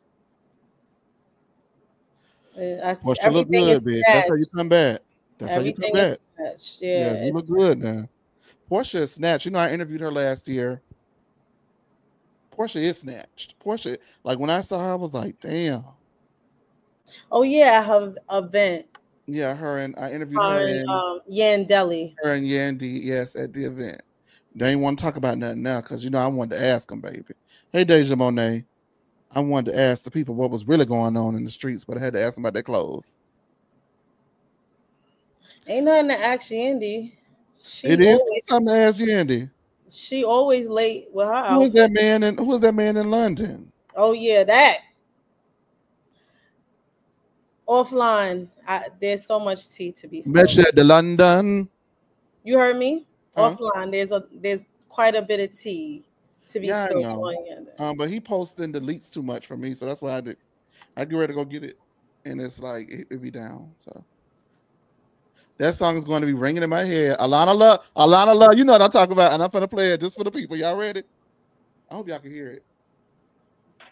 Portia look Everything good, is bitch. snatched. That's how you come back. That's Everything how you come is back. Snatched. Yeah, you look good now. Portia is snatched. You know, I interviewed her last year. Portia is snatched. Portia, like when I saw her, I was like, damn. Oh yeah, her event. Yeah, her and I interviewed her and Yandeli. her and Yandy, yes, at the event. They ain't want to talk about nothing now because I wanted to ask them, baby. Hey, Deja Monet. I wanted to ask the people what was really going on in the streets, but I had to ask them about their clothes. Ain't nothing to ask Yandy. It is something to ask Yandy. She always late with her Who is that man in London? Oh yeah, that. Offline, there's so much tea to be spilled. Met you at the London. You heard me? Huh? Offline, there's quite a bit of tea to be spilled. I know. But he posts and deletes too much for me, so that's why I get ready to go get it, and it's like it be down. So that song is going to be ringing in my head. Alana Love. You know what I'm talking about, and I'm gonna play it just for the people. Y'all ready? I hope y'all can hear it.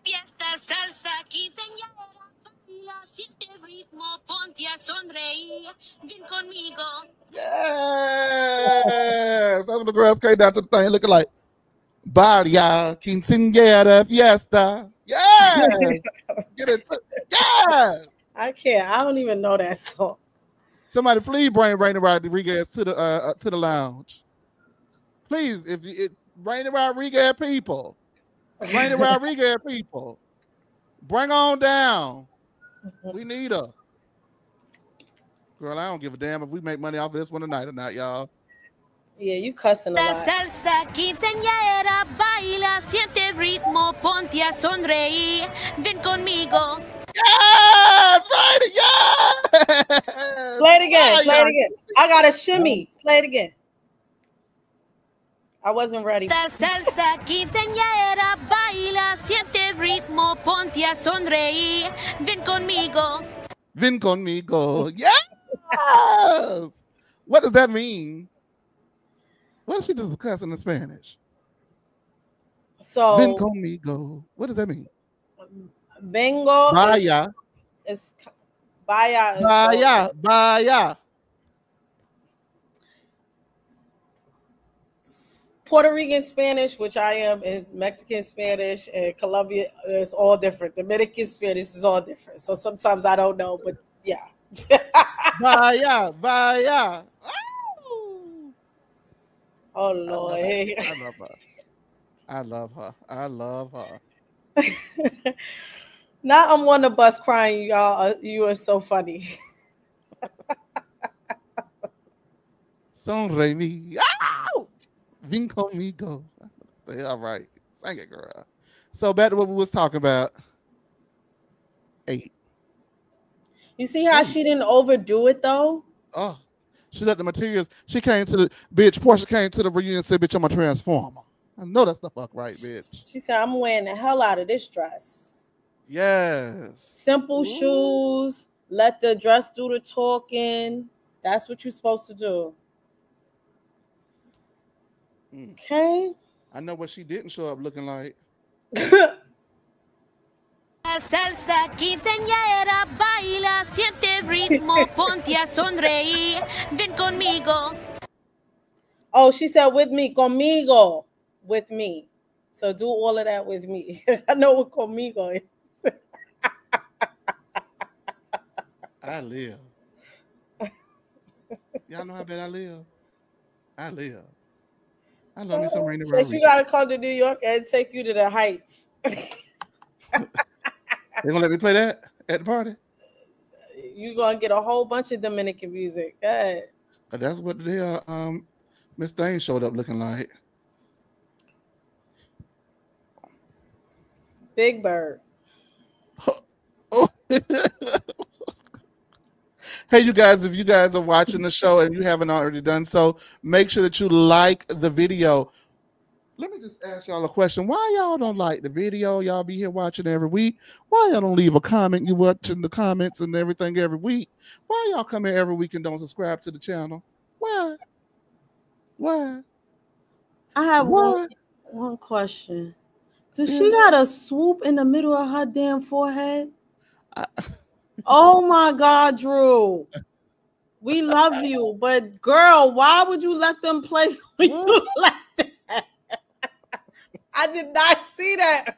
Fiesta, salsa, quinceañera, baila, siente ritmo, ponte a sonreír, ven conmigo. Yes! That's what the girls came down to the thing looking like. Baila, quinceañera, fiesta. Yes! Get it. Yes! I can't. I don't even know that song. Somebody please bring Rainy Rodriguez to the lounge. Please, Rainy Rodriguez people. Rainy Rodriguez people. Bring on down. We need her. Girl, I don't give a damn if we make money off of this one tonight or not, y'all. Yeah, you cussing a lot. Salsa, quinceañera, baila, siente ritmo, ponte a sonreír, ven conmigo. Yes! Right, yes! Play it again. Play it again. I got a shimmy. Play it again. I wasn't ready. Salsa, quinceañera, baila, siente ritmo, ponte a sonreír, ven conmigo. Ven conmigo. Yes! What does that mean? What is she discussing in Spanish? So ven conmigo. What does that mean? Vengo. Vaya. Vaya. Vaya. Puerto Rican Spanish, which I am, and Mexican Spanish, and Colombia is all different. Dominican Spanish is all different. So sometimes I don't know, but yeah. Vaya. Oh Lord. I love her. Now I'm on the bus crying, y'all. You are so funny. Sonre mi. Vin conmigo. All right. Sing it, girl. So back to what we was talking about. 8. You see how she didn't overdo it though? Oh, she let the materials. She came to the bitch. Portia came to the reunion and said, "Bitch, I'm a transformer." I know that's the fuck right, bitch. She said, "I'm wearing the hell out of this dress." Yes. Simple shoes. Let the dress do the talking. That's what you're supposed to do. Okay. I know what she didn't show up looking like. Salsa, quinceañera, baila, siente ritmo, ponte a sonreír, ven conmigo. Oh, she said with me, conmigo, with me. So do all of that with me. I know what conmigo is. I live. Y'all know how bad I live. I love me some Rainy Rodriguez. You gotta come to New York and take you to the Heights. They gonna let me play that at the party? You gonna get a whole bunch of Dominican music. Go ahead. That's what the hell Miss Thing showed up looking like. Big Bird. Oh. Hey, you guys, if you guys are watching the show and you haven't already done so, make sure that you like the video. Let me just ask y'all a question. Why y'all don't like the video? Y'all be here watching every week. Why y'all don't leave a comment? You watching the comments and everything every week. Why y'all come here every week and don't subscribe to the channel? Why? I have one question. Does she got a swoop in the middle of her damn forehead? Oh my God, Drew. We love you, but girl, why would you let them play when you like that? I did not see that.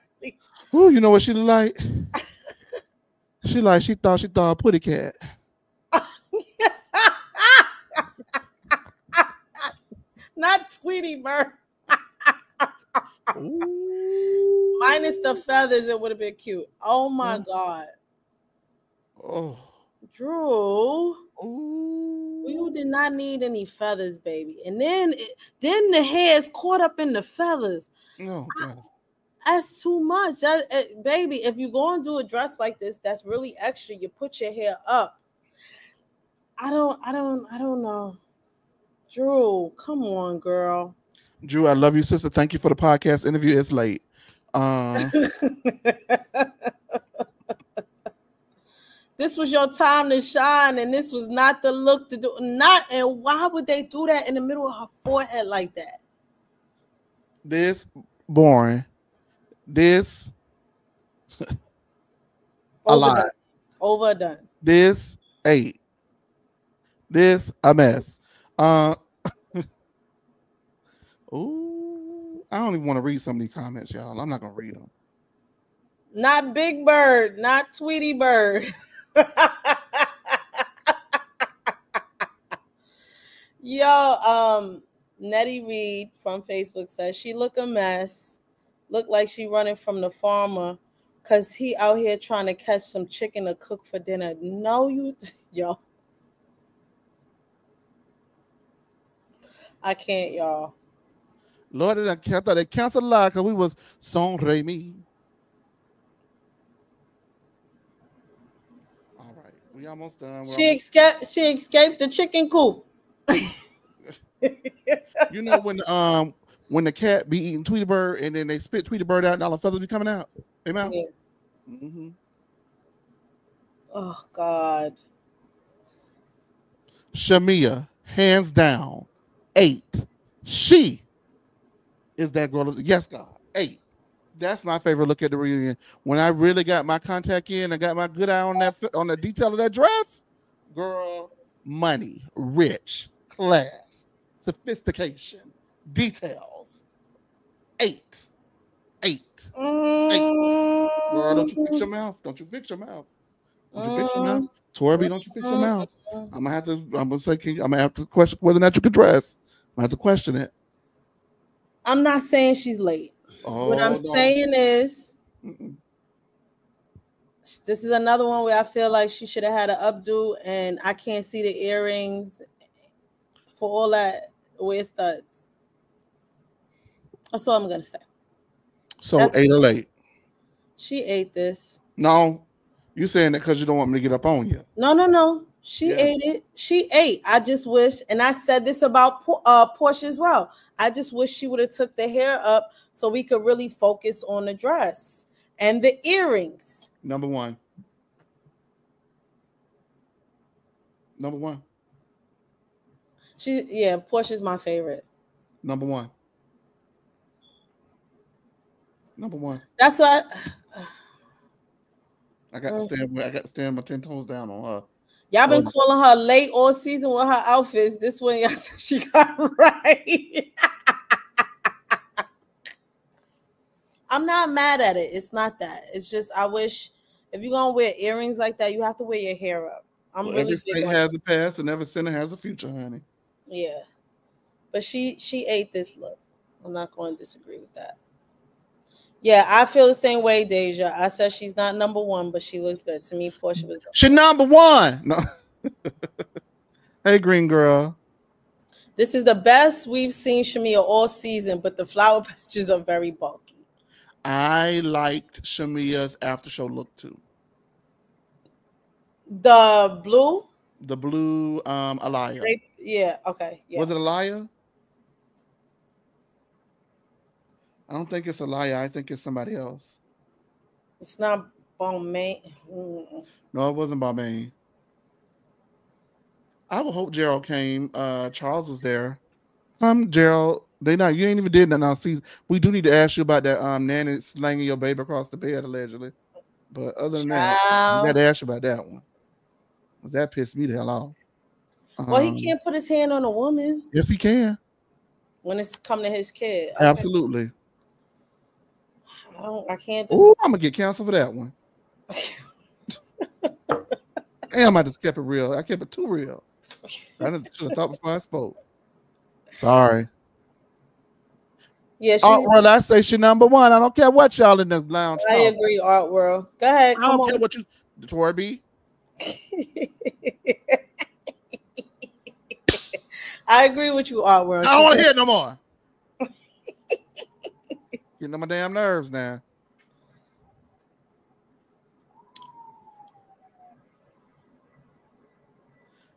Oh, you know what she like? She thought a putty cat. Tweety Bird. Ooh. Minus the feathers, it would have been cute. Oh my God. Oh. Drew. Ooh. You did not need any feathers, baby. And then the hair is caught up in the feathers. Oh God. That's too much. Baby, if you're going to do a dress like this, that's really extra. You put your hair up. I don't know. Drew, come on, girl. Drew, I love you, sister. Thank you for the podcast interview. It's late. This was your time to shine, and this was not the look to do. And why would they do that in the middle of her forehead like that? This boring. This a lot. Overdone. This 8. This a mess. Ooh, I don't even want to read some of these comments, y'all. I'm not gonna read them. Not Big Bird, not Tweety Bird. Yo, Nettie Reed from Facebook says she look a mess. Look like she running from the farmer because he out here trying to catch some chicken to cook for dinner. No, yo. I can't, y'all. Lord, I thought they canceled a lot because we was Son Remy. All right, we almost done. She escaped the chicken coop. You know when the cat be eating Tweety Bird and then they spit Tweety Bird out and all the feathers be coming out? They mouth? Yeah. Mm-hmm. Oh God. Shamia, hands down, 8. She is that girl. Yes, God, 8. That's my favorite look at the reunion. When I really got my contact in, I got my good eye on the detail of that dress. Girl, money, rich, class, sophistication, details. 8. 8. 8. Girl, don't you fix your mouth. Don't you fix your mouth. Don't you fix your mouth. Torby, don't you fix your mouth. I'm gonna have to question whether or not you can dress. I'm gonna have to question it. I'm not saying she's late. What I'm saying is this is another one where I feel like she should have had an updo, and I can't see the earrings for all that weird studs. That's all I'm gonna say. So that's 8 or late. She ate this. No, you saying that because you don't want me to get up on you. No. She ate it. She ate. I just wish, and I said this about Portia as well. I just wish she would have took the hair up so we could really focus on the dress and the earrings. Number one. Portia's my favorite. Number one. That's why I got to stand my 10 toes down on her. Y'all been calling her late all season with her outfits. This one, y'all said she got right. I'm not mad at it. It's not that. It's just I wish if you're gonna wear earrings like that, you have to wear your hair up. Every state has a past and every center has a future, honey. Yeah, but she ate this look. I'm not going to disagree with that. Yeah, I feel the same way, Deja. I said she's not number one, but she looks good. To me, Portia was. She's number one. No. Hey, green girl. This is the best we've seen Shamia all season, but the flower patches are very bulky. I liked Shamia's after show look too. The blue? The blue Alaya. Yeah, okay. Yeah. Was it Alaya? I don't think it's Alaya. I think it's somebody else. It's not Balmain. No, it wasn't Balmain. I would hope Gerald came. Charles was there. Gerald. You ain't even did nothing all season. We do need to ask you about that nanny slanging your baby across the bed allegedly. But other than that, we got to ask you about that one. That pissed me the hell off. Well, he can't put his hand on a woman. Yes, he can. When it's come to his kid. Okay. Absolutely. I can't. Ooh, I'm gonna get canceled for that one. Damn, I just kept it real. I kept it too real. I should have thought before I spoke. Sorry. Yeah, Art World, I say she number one. I don't care what y'all in the lounge I talk. agree, Art World. Go ahead, I come don't care on. what you, Tori B. I agree with you, Art World. I don't want to hear it no more. Getting on my damn nerves now.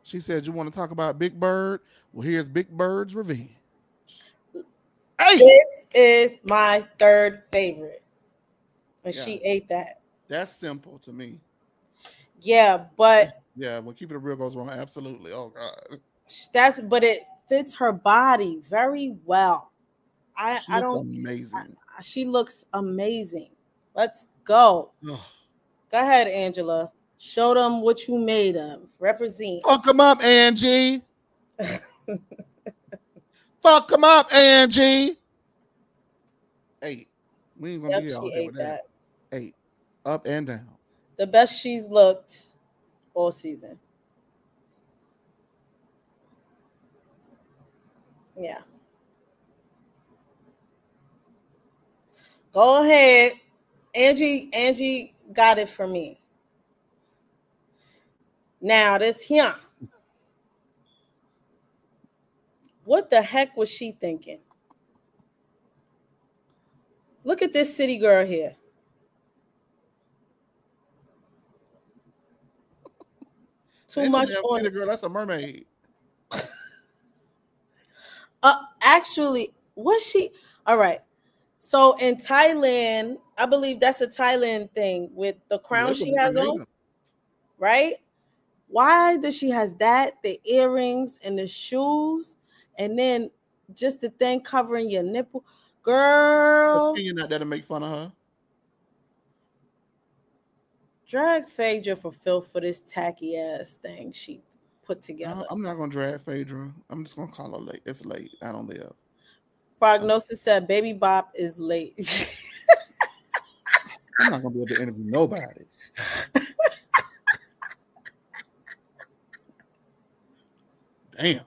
She said, "You want to talk about Big Bird? Well, here's Big Bird's revenge." Hey, This is my third favorite, and yeah, she ate that. that's simple to me. Yeah, but Yeah, when keeping it real goes wrong, absolutely. Oh God, but it fits her body very well. I she I looks don't. amazing. She looks amazing. Let's go. Ugh. Go ahead, Angela. Show them what you made of. Represent. Fuck them up, Angie. Fuck them up, Angie. 8. We ain't gonna Yep, be here all she day ate with that. that. 8. Up and down. The best she's looked all season. Yeah. Go ahead. Angie got it for me. Now this here. What the heck was she thinking? Look at this city girl here. Too Ain't much no damn on city girl, that's a mermaid. Actually, was she all right? So in Thailand, I believe that's a Thailand thing with the crown she has on, right? Why does she has that, the earrings and the shoes, and then just the thing covering your nipple, girl? You're not there to make fun of her. Drag Phaedra for filth for this tacky ass thing she put together. I'm not gonna drag Phaedra. I'm just gonna call her late. It's late. I don't live. Prognosis said Baby Bop is late. I'm not gonna be able to interview nobody. Damn.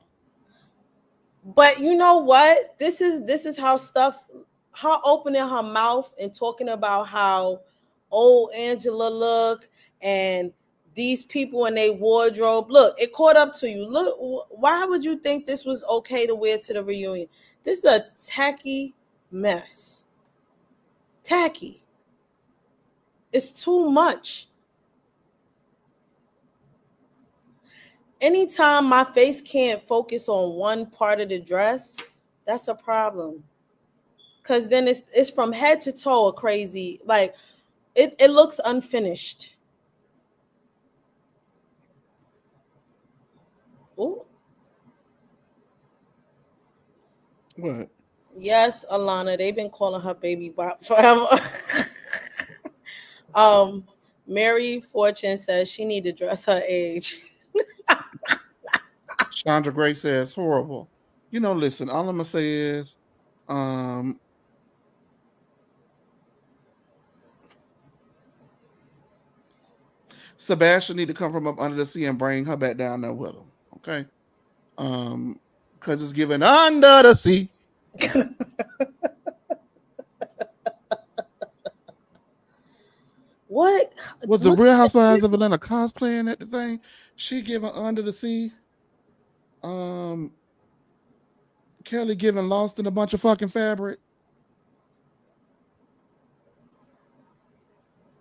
But you know what? This is how her opening her mouth and talking about how old Angela look and these people in their wardrobe. Look, it caught up to you. Look, why would you think this was okay to wear to the reunion? This is a tacky mess. Tacky. It's too much. Anytime my face can't focus on one part of the dress, that's a problem. Cause then it's from head to toe a crazy, like it looks unfinished. Ooh. What? Yes, Alana, they've been calling her Baby Bop forever. Mary Fortune says she need to dress her age. Chandra Gray says horrible. You know, listen, all I'm gonna say is Sebastian need to come from up under the sea and bring her back down there with him. Okay. Because it's given under the sea. What was the Real Housewives of Atlanta cosplaying at the thing? She giving Under the Sea. Kelly giving Lost in a bunch of fucking fabric.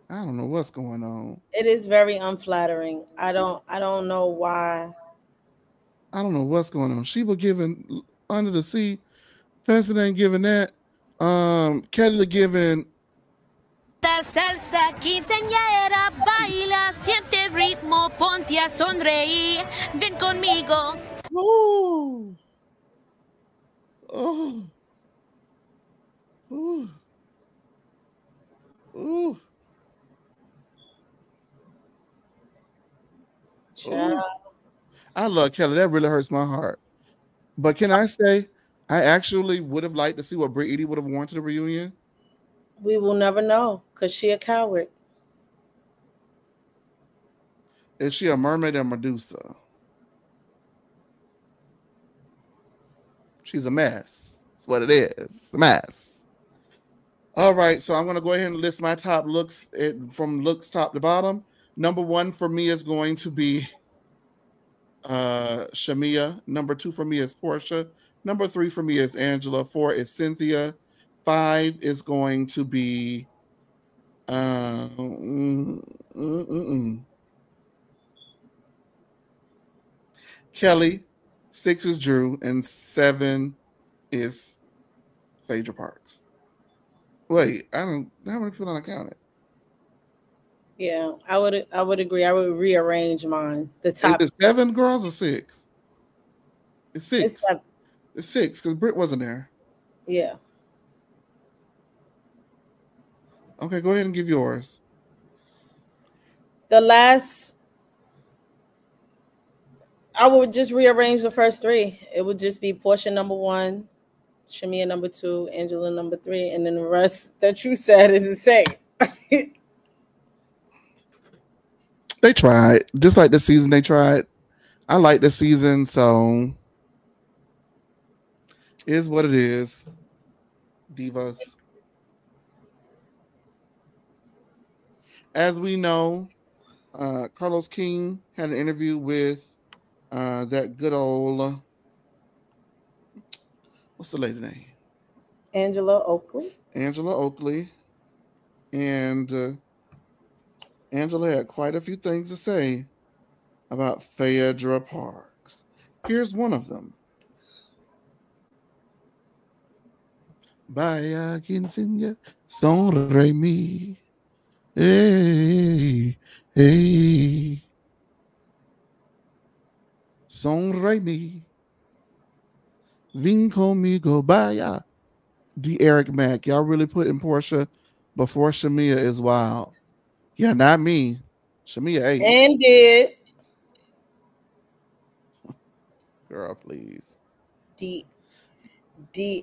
I don't know what's going on. It is very unflattering. I don't know why. I don't know what's going on. She was giving Under the Sea. Fenton ain't giving that. Kelly giving salsa quinceañera, baila, siente el ritmo, ponte a sonreír, ven conmigo. Oh. Oh. Ooh. Ooh. Child. I love Kelly. That really hurts my heart. But can I say, I actually would have liked to see what Britt Eady would have worn to the reunion. We will never know because she a coward. Is she a mermaid or Medusa? She's a mess. That's what it is. It's a mess. All right, so I'm going to go ahead and list my top looks from looks top to bottom. Number 1 for me is going to be Shamea. Number 2 for me is Portia. Number 3 for me is Angela. 4 is Cynthia. 5 is going to be Kelly. 6 is Drew, and 7 is Phaedra Parks. Wait, how many people I counted? Yeah, I would agree. I would rearrange mine. The top. Is it 7 girls or 6? It's 6. It's 7. It's 6 because Britt wasn't there. Yeah. Okay, go ahead and give yours. I would just rearrange the first 3. It would just be Portia number 1, Shamea number 2, Angela number 3, and then the rest that you said is the same. They tried. Just like this season, they tried. I like this season, so it is what it is. Divas. As we know, Carlos King had an interview with that good old, what's the lady name? Angela Oakley. Angela Oakley. And Angela had quite a few things to say about Phaedra Parks. Here's one of them. Vaya quien enseña sonre mi. Hey, hey. Sonre mi. Vin conmigo, vaya. D. Eric Mack. Y'all really put in Portia before Shamea is wild. Yeah, not me. Shamea 8. And did. Girl, please. D.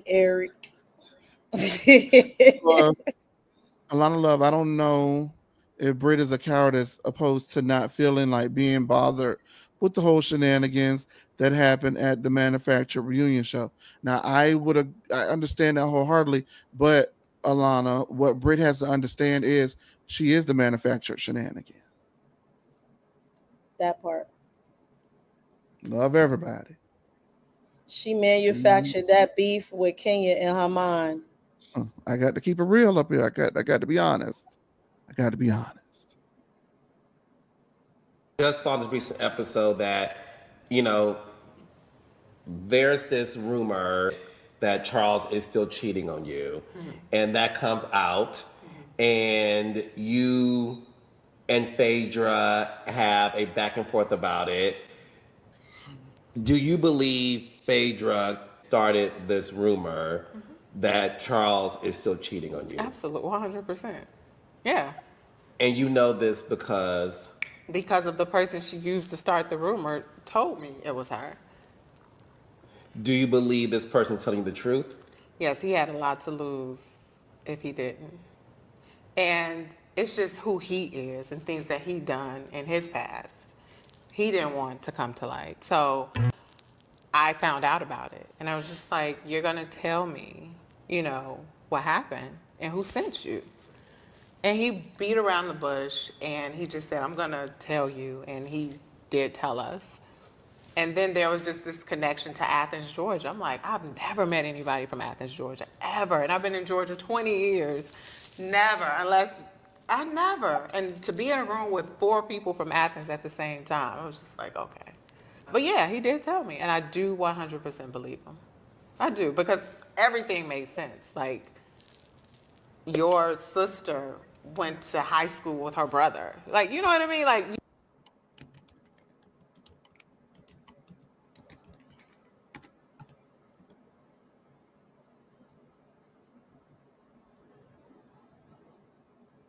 Eric. Alana Love, I don't know if Britt is a coward as opposed to not feeling like being bothered with the whole shenanigans that happened at the Manufactured reunion show. Now, I understand that wholeheartedly, but Alana, what Britt has to understand is she is the Manufactured shenanigan. That part. Love everybody. She manufactured that beef with Kenya in her mind. I got to keep it real up here. I got to be honest. Just saw this recent episode that, there's this rumor that Charles is still cheating on you. Mm-hmm. And that comes out. Mm-hmm. And you and Phaedra have a back and forth about it. Do you believe Phaedra started this rumor that Charles is still cheating on you? Absolutely, 100%. Yeah. And you know this because of the person she used to start the rumor told me it was her. Do you believe this person telling the truth? Yes, he had a lot to lose if he didn't. And it's just who he is and things that he done in his past. He didn't want to come to light. So I found out about it. And I was just like, you're going to tell me, what happened and who sent you. And he beat around the bush and he just said, I'm going to tell you. And he did tell us. And then there was just this connection to Athens, Georgia. I'm like, I've never met anybody from Athens, Georgia, ever. And I've been in Georgia 20 years. Never. And to be in a room with 4 people from Athens at the same time, I was just like, okay. But yeah, he did tell me. And I do 100% believe him. I do, because everything made sense. Like, your sister went to high school with her brother. Like, you know what I mean? Like,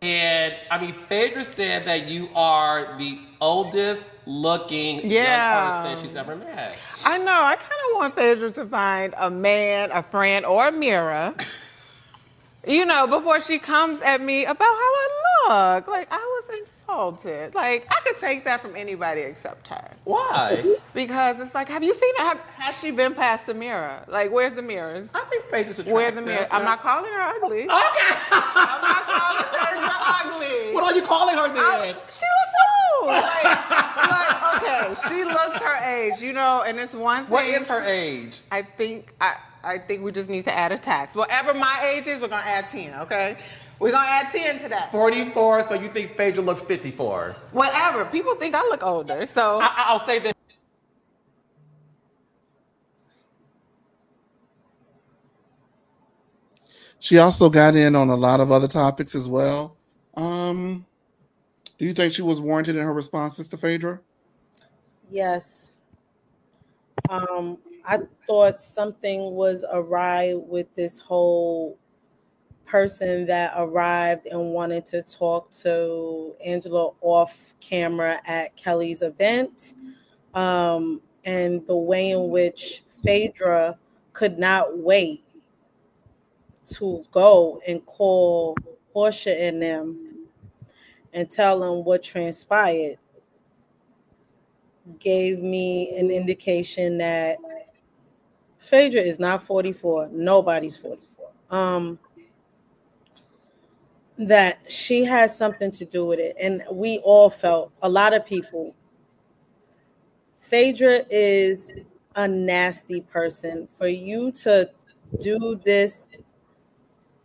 and Phaedra said that you are the oldest looking young person she's ever met. I know. I kind of want Phaedra to find a man, a friend, or a mirror, before she comes at me about how I look. Like, I was in insulted. Like, I could take that from anybody except her. Why? Because it's like, have you seen her? Has she been past the mirror? Like, where's the mirrors? I think Phaedra's attractive. Where's the mirror? I'm not calling her ugly. Okay. I'm not calling Phaedra ugly. What are you calling her then? She looks old. Like, okay, she looks her age, you know, and it's one thing. What is her age? I think we just need to add a tax. Whatever my age is, we're gonna add 10, okay? We're gonna add 10 to that. 44, so you think Phaedra looks 54. Whatever. People think I look older, so I'll say that. She also got in on a lot of other topics as well. Do you think she was warranted in her responses to Phaedra? Yes. I thought something was awry with this whole person that arrived and wanted to talk to Angela off camera at Kelly's event. And the way in which Phaedra could not wait to go and call Portia and them and tell them what transpired gave me an indication that Phaedra is not 44. Nobody's 44. That she has something to do with it. And we all felt, a lot of people, Phaedra is a nasty person. For you to do this,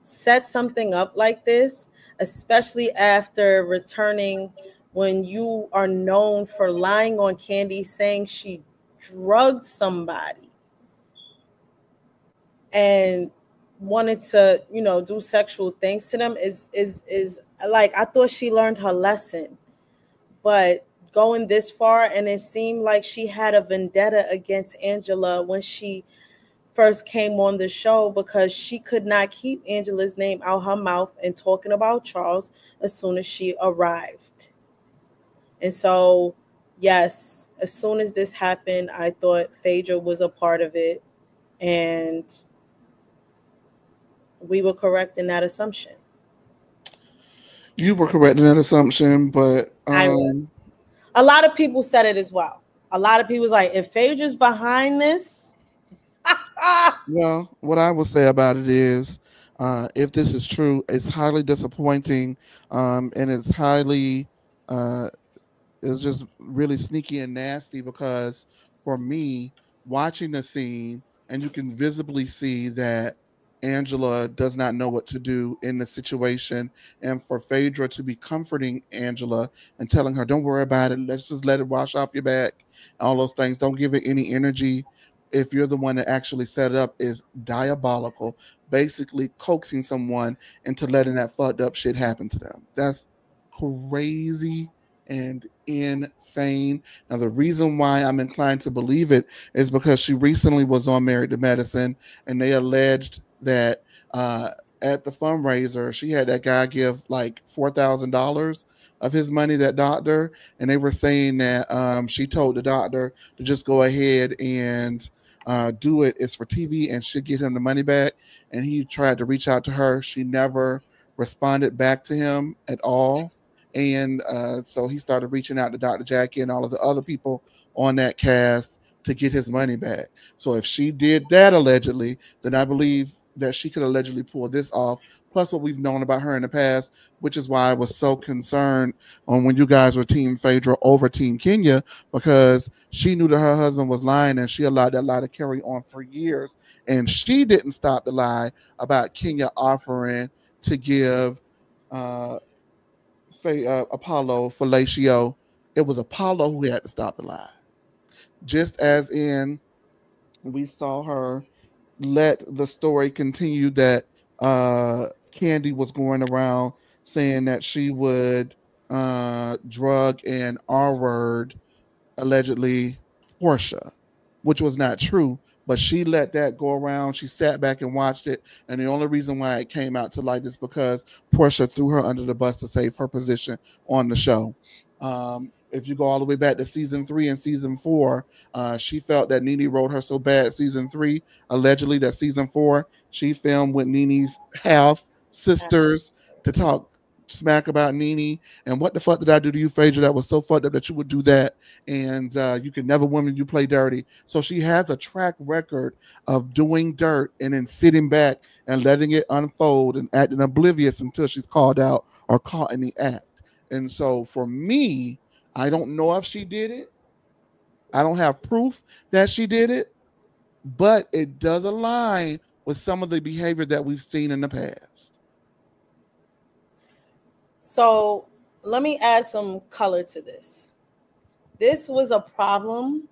set something up like this, especially after returning when you are known for lying on Kandi, saying she drugged somebody and wanted to, you know, do sexual things to them is like, I thought she learned her lesson, but going this far, and it seemed like she had a vendetta against Angela when she first came on the show, because she could not keep Angela's name out her mouth and talking about Charles as soon as she arrived. And so, yes, as soon as this happened, I thought Phaedra was a part of it, and we were correct in that assumption. You were correct in that assumption, but a lot of people said it as well. A lot of people was like, if Phaedra's behind this. Well, what I will say about it is, if this is true, it's highly disappointing, and it's highly, it's just really sneaky and nasty, because for me, watching the scene, and you can visibly see that Angela does not know what to do in the situation, and for Phaedra to be comforting Angela and telling her, don't worry about it, let's just let it wash off your back, all those things, don't give it any energy. If you're the one that actually set it up, is diabolical, basically coaxing someone into letting that fucked up shit happen to them. That's crazy and insane. Now, the reason why I'm inclined to believe it is because she recently was on Married to Medicine, and they alleged that at the fundraiser, she had that guy give like $4,000 of his money, that doctor, and they were saying that she told the doctor to just go ahead and do it. It's for TV, and she'll get him the money back. And he tried to reach out to her. She never responded back to him at all. And so he started reaching out to Dr. Jackie and all of the other people on that cast to get his money back. So if she did that allegedly, then I believe that she could allegedly pull this off, plus what we've known about her in the past, which is why I was so concerned on when you guys were Team Phaedra over Team Kenya, because she knew that her husband was lying, and she allowed that lie to carry on for years. And she didn't stop the lie about Kenya offering to give Apollo fellatio. It was Apollo who had to stop the lie. Just as in, we saw her let the story continue that Kandi was going around saying that she would drug and R-word allegedly Portia, which was not true, but she let that go around. She sat back and watched it, and the only reason why it came out to light is because Portia threw her under the bus to save her position on the show. If you go all the way back to season 3 and season 4, she felt that Nene wrote her so bad season 3, allegedly, that season 4, she filmed with Nene's half sisters to talk smack about Nene, and what the fuck did I do to you, Phaedra, that was so fucked up that you would do that, and you can never win when you play dirty. So she has a track record of doing dirt and then sitting back and letting it unfold and acting oblivious until she's called out or caught in the act. And so for me, I don't know if she did it. I don't have proof that she did it, but it does align with some of the behavior that we've seen in the past. So let me add some color to this. This was a problem.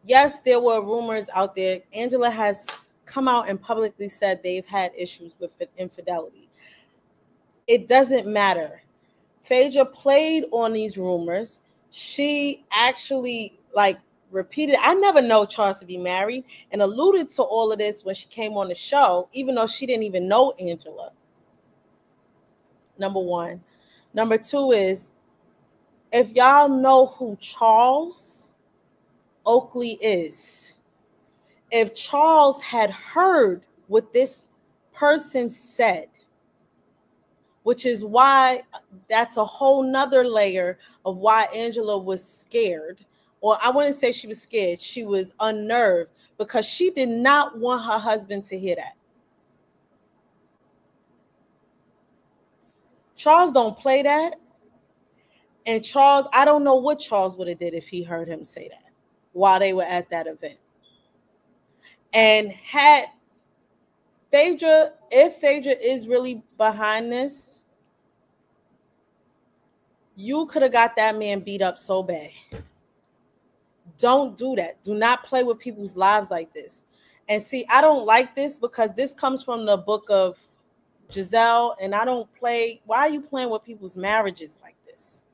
Yes, there were rumors out there. Angela has come out and publicly said they've had issues with infidelity. It doesn't matter. Phaedra played on these rumors. She actually repeated, I never know Charles to be married, and alluded to all of this when she came on the show, even though she didn't even know Angela. Number one. Number two is, if y'all know who Charles Oakley is, if Charles had heard what this person said, which is why that's a whole nother layer of why Angela was scared. Or I wouldn't say she was scared. She was unnerved because she did not want her husband to hear that. Charles don't play that. And Charles, I don't know what Charles would have did if he heard him say that while they were at that event. And had Phaedra, if Phaedra is really behind this, you could have got that man beat up so bad. Don't do that. Do not play with people's lives like this. And see, I don't like this because this comes from the book of Giselle, and I don't play. Why are you playing with people's marriages like this?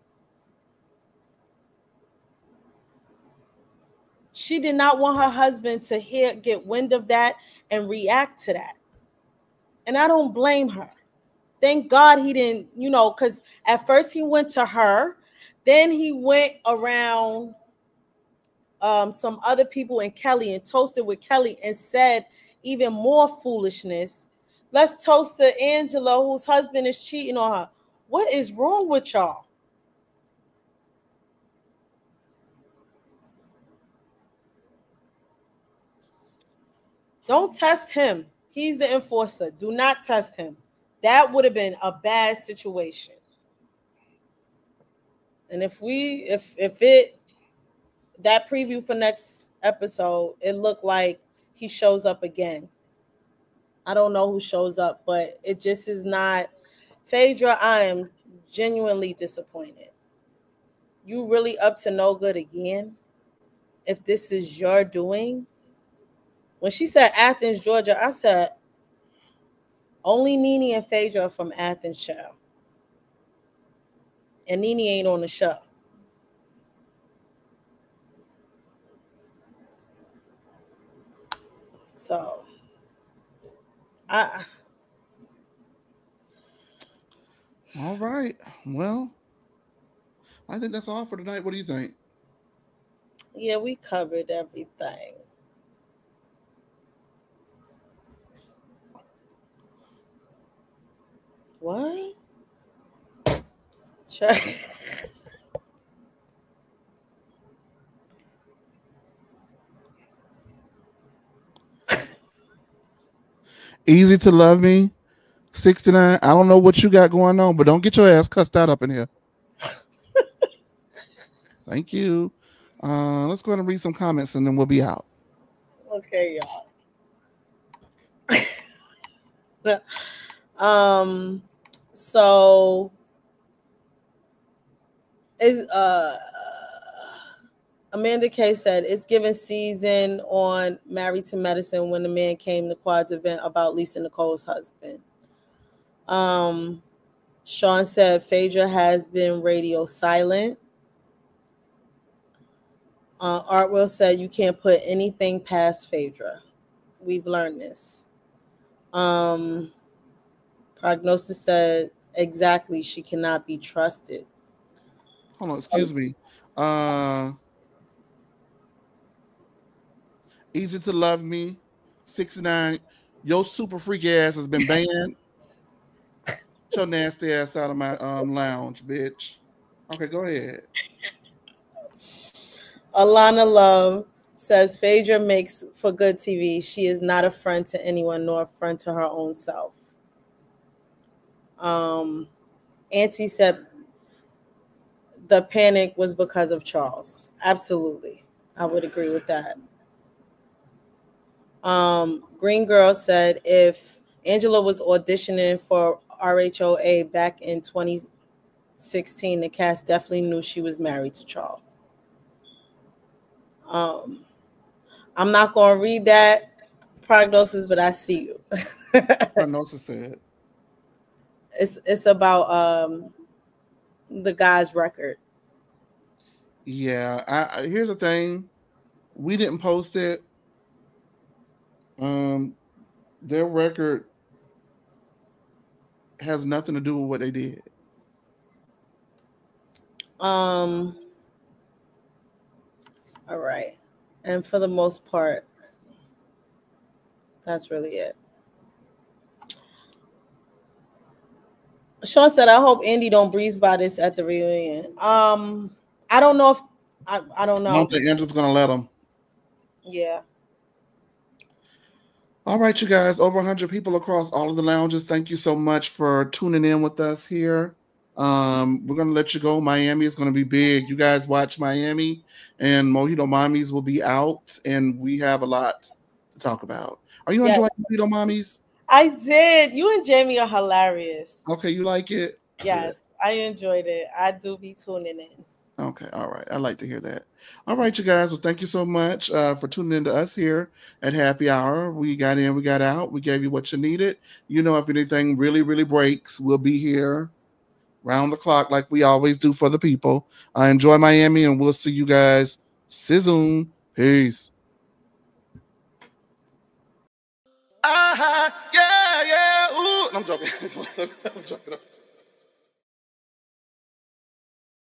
She did not want her husband to get wind of that and react to that. And I don't blame her. Thank God he didn't, because at first he went to her, then he went around some other people and Kelly and toasted with Kelly and said even more foolishness. Let's toast to Angela, whose husband is cheating on her. What is wrong with y'all? Don't test him. He's the enforcer. Do not test him. That would have been a bad situation. And if that preview for next episode, it looked like he shows up again. I don't know who shows up, but it just is not. Phaedra, I am genuinely disappointed. You really up to no good again? If this is your doing? When she said Athens, Georgia, I said, only Nene and Phaedra are from Athens, child. And Nene ain't on the show. So, all right. Well, I think that's all for tonight. What do you think? Yeah, we covered everything. What? Easy to Love Me, 69. I don't know what you got going on, but don't get your ass cussed out up in here. Thank you. Let's go ahead and read some comments and then we'll be out. Okay, y'all. So is Amanda K said it's given season on Married to Medicine when the man came to Quad's event about Lisa Nicole's husband. Sean said Phaedra has been radio silent. Artwell said you can't put anything past Phaedra. We've learned this. Prognosis said exactly she cannot be trusted. Hold on, excuse me. Easy to Love Me, 69. Your super freaky ass has been banned. Get your nasty ass out of my lounge, bitch. Okay, go ahead. Alana Love says Phaedra makes for good TV. She is not a friend to anyone, nor a friend to her own self. Auntie said the panic was because of Charles. Absolutely. I would agree with that. Green Girl said if Angela was auditioning for RHOA back in 2016, the cast definitely knew she was married to Charles. I'm not going to read that prognosis, but I see you. Prognosis said it's about the guy's record. Yeah, here's the thing. We didn't post it. Their record has nothing to do with what they did. All right. And for the most part, that's really it. Sean said, I hope Andy don't breeze by this at the reunion. I don't know if I don't know. I don't think Angela's gonna let him. Yeah. All right, you guys, over 100 people across all of the lounges. Thank you so much for tuning in with us here. We're gonna let you go. Miami is gonna be big. You guys watch Miami, and Mojito Mommies will be out, and we have a lot to talk about. Are you enjoying Mojito Mommies? I did. You and Jamie are hilarious. Okay, you like it? Yes, I enjoyed it. I do be tuning in. Okay, all right. I like to hear that. All right, you guys. Well, thank you so much for tuning in to us here at Happy Hour. We got in, we got out. We gave you what you needed. You know, if anything really, really breaks, we'll be here round the clock like we always do for the people. Enjoy Miami, and we'll see you guys soon. Peace. Yeah. Ooh. I'm joking. I'm joking.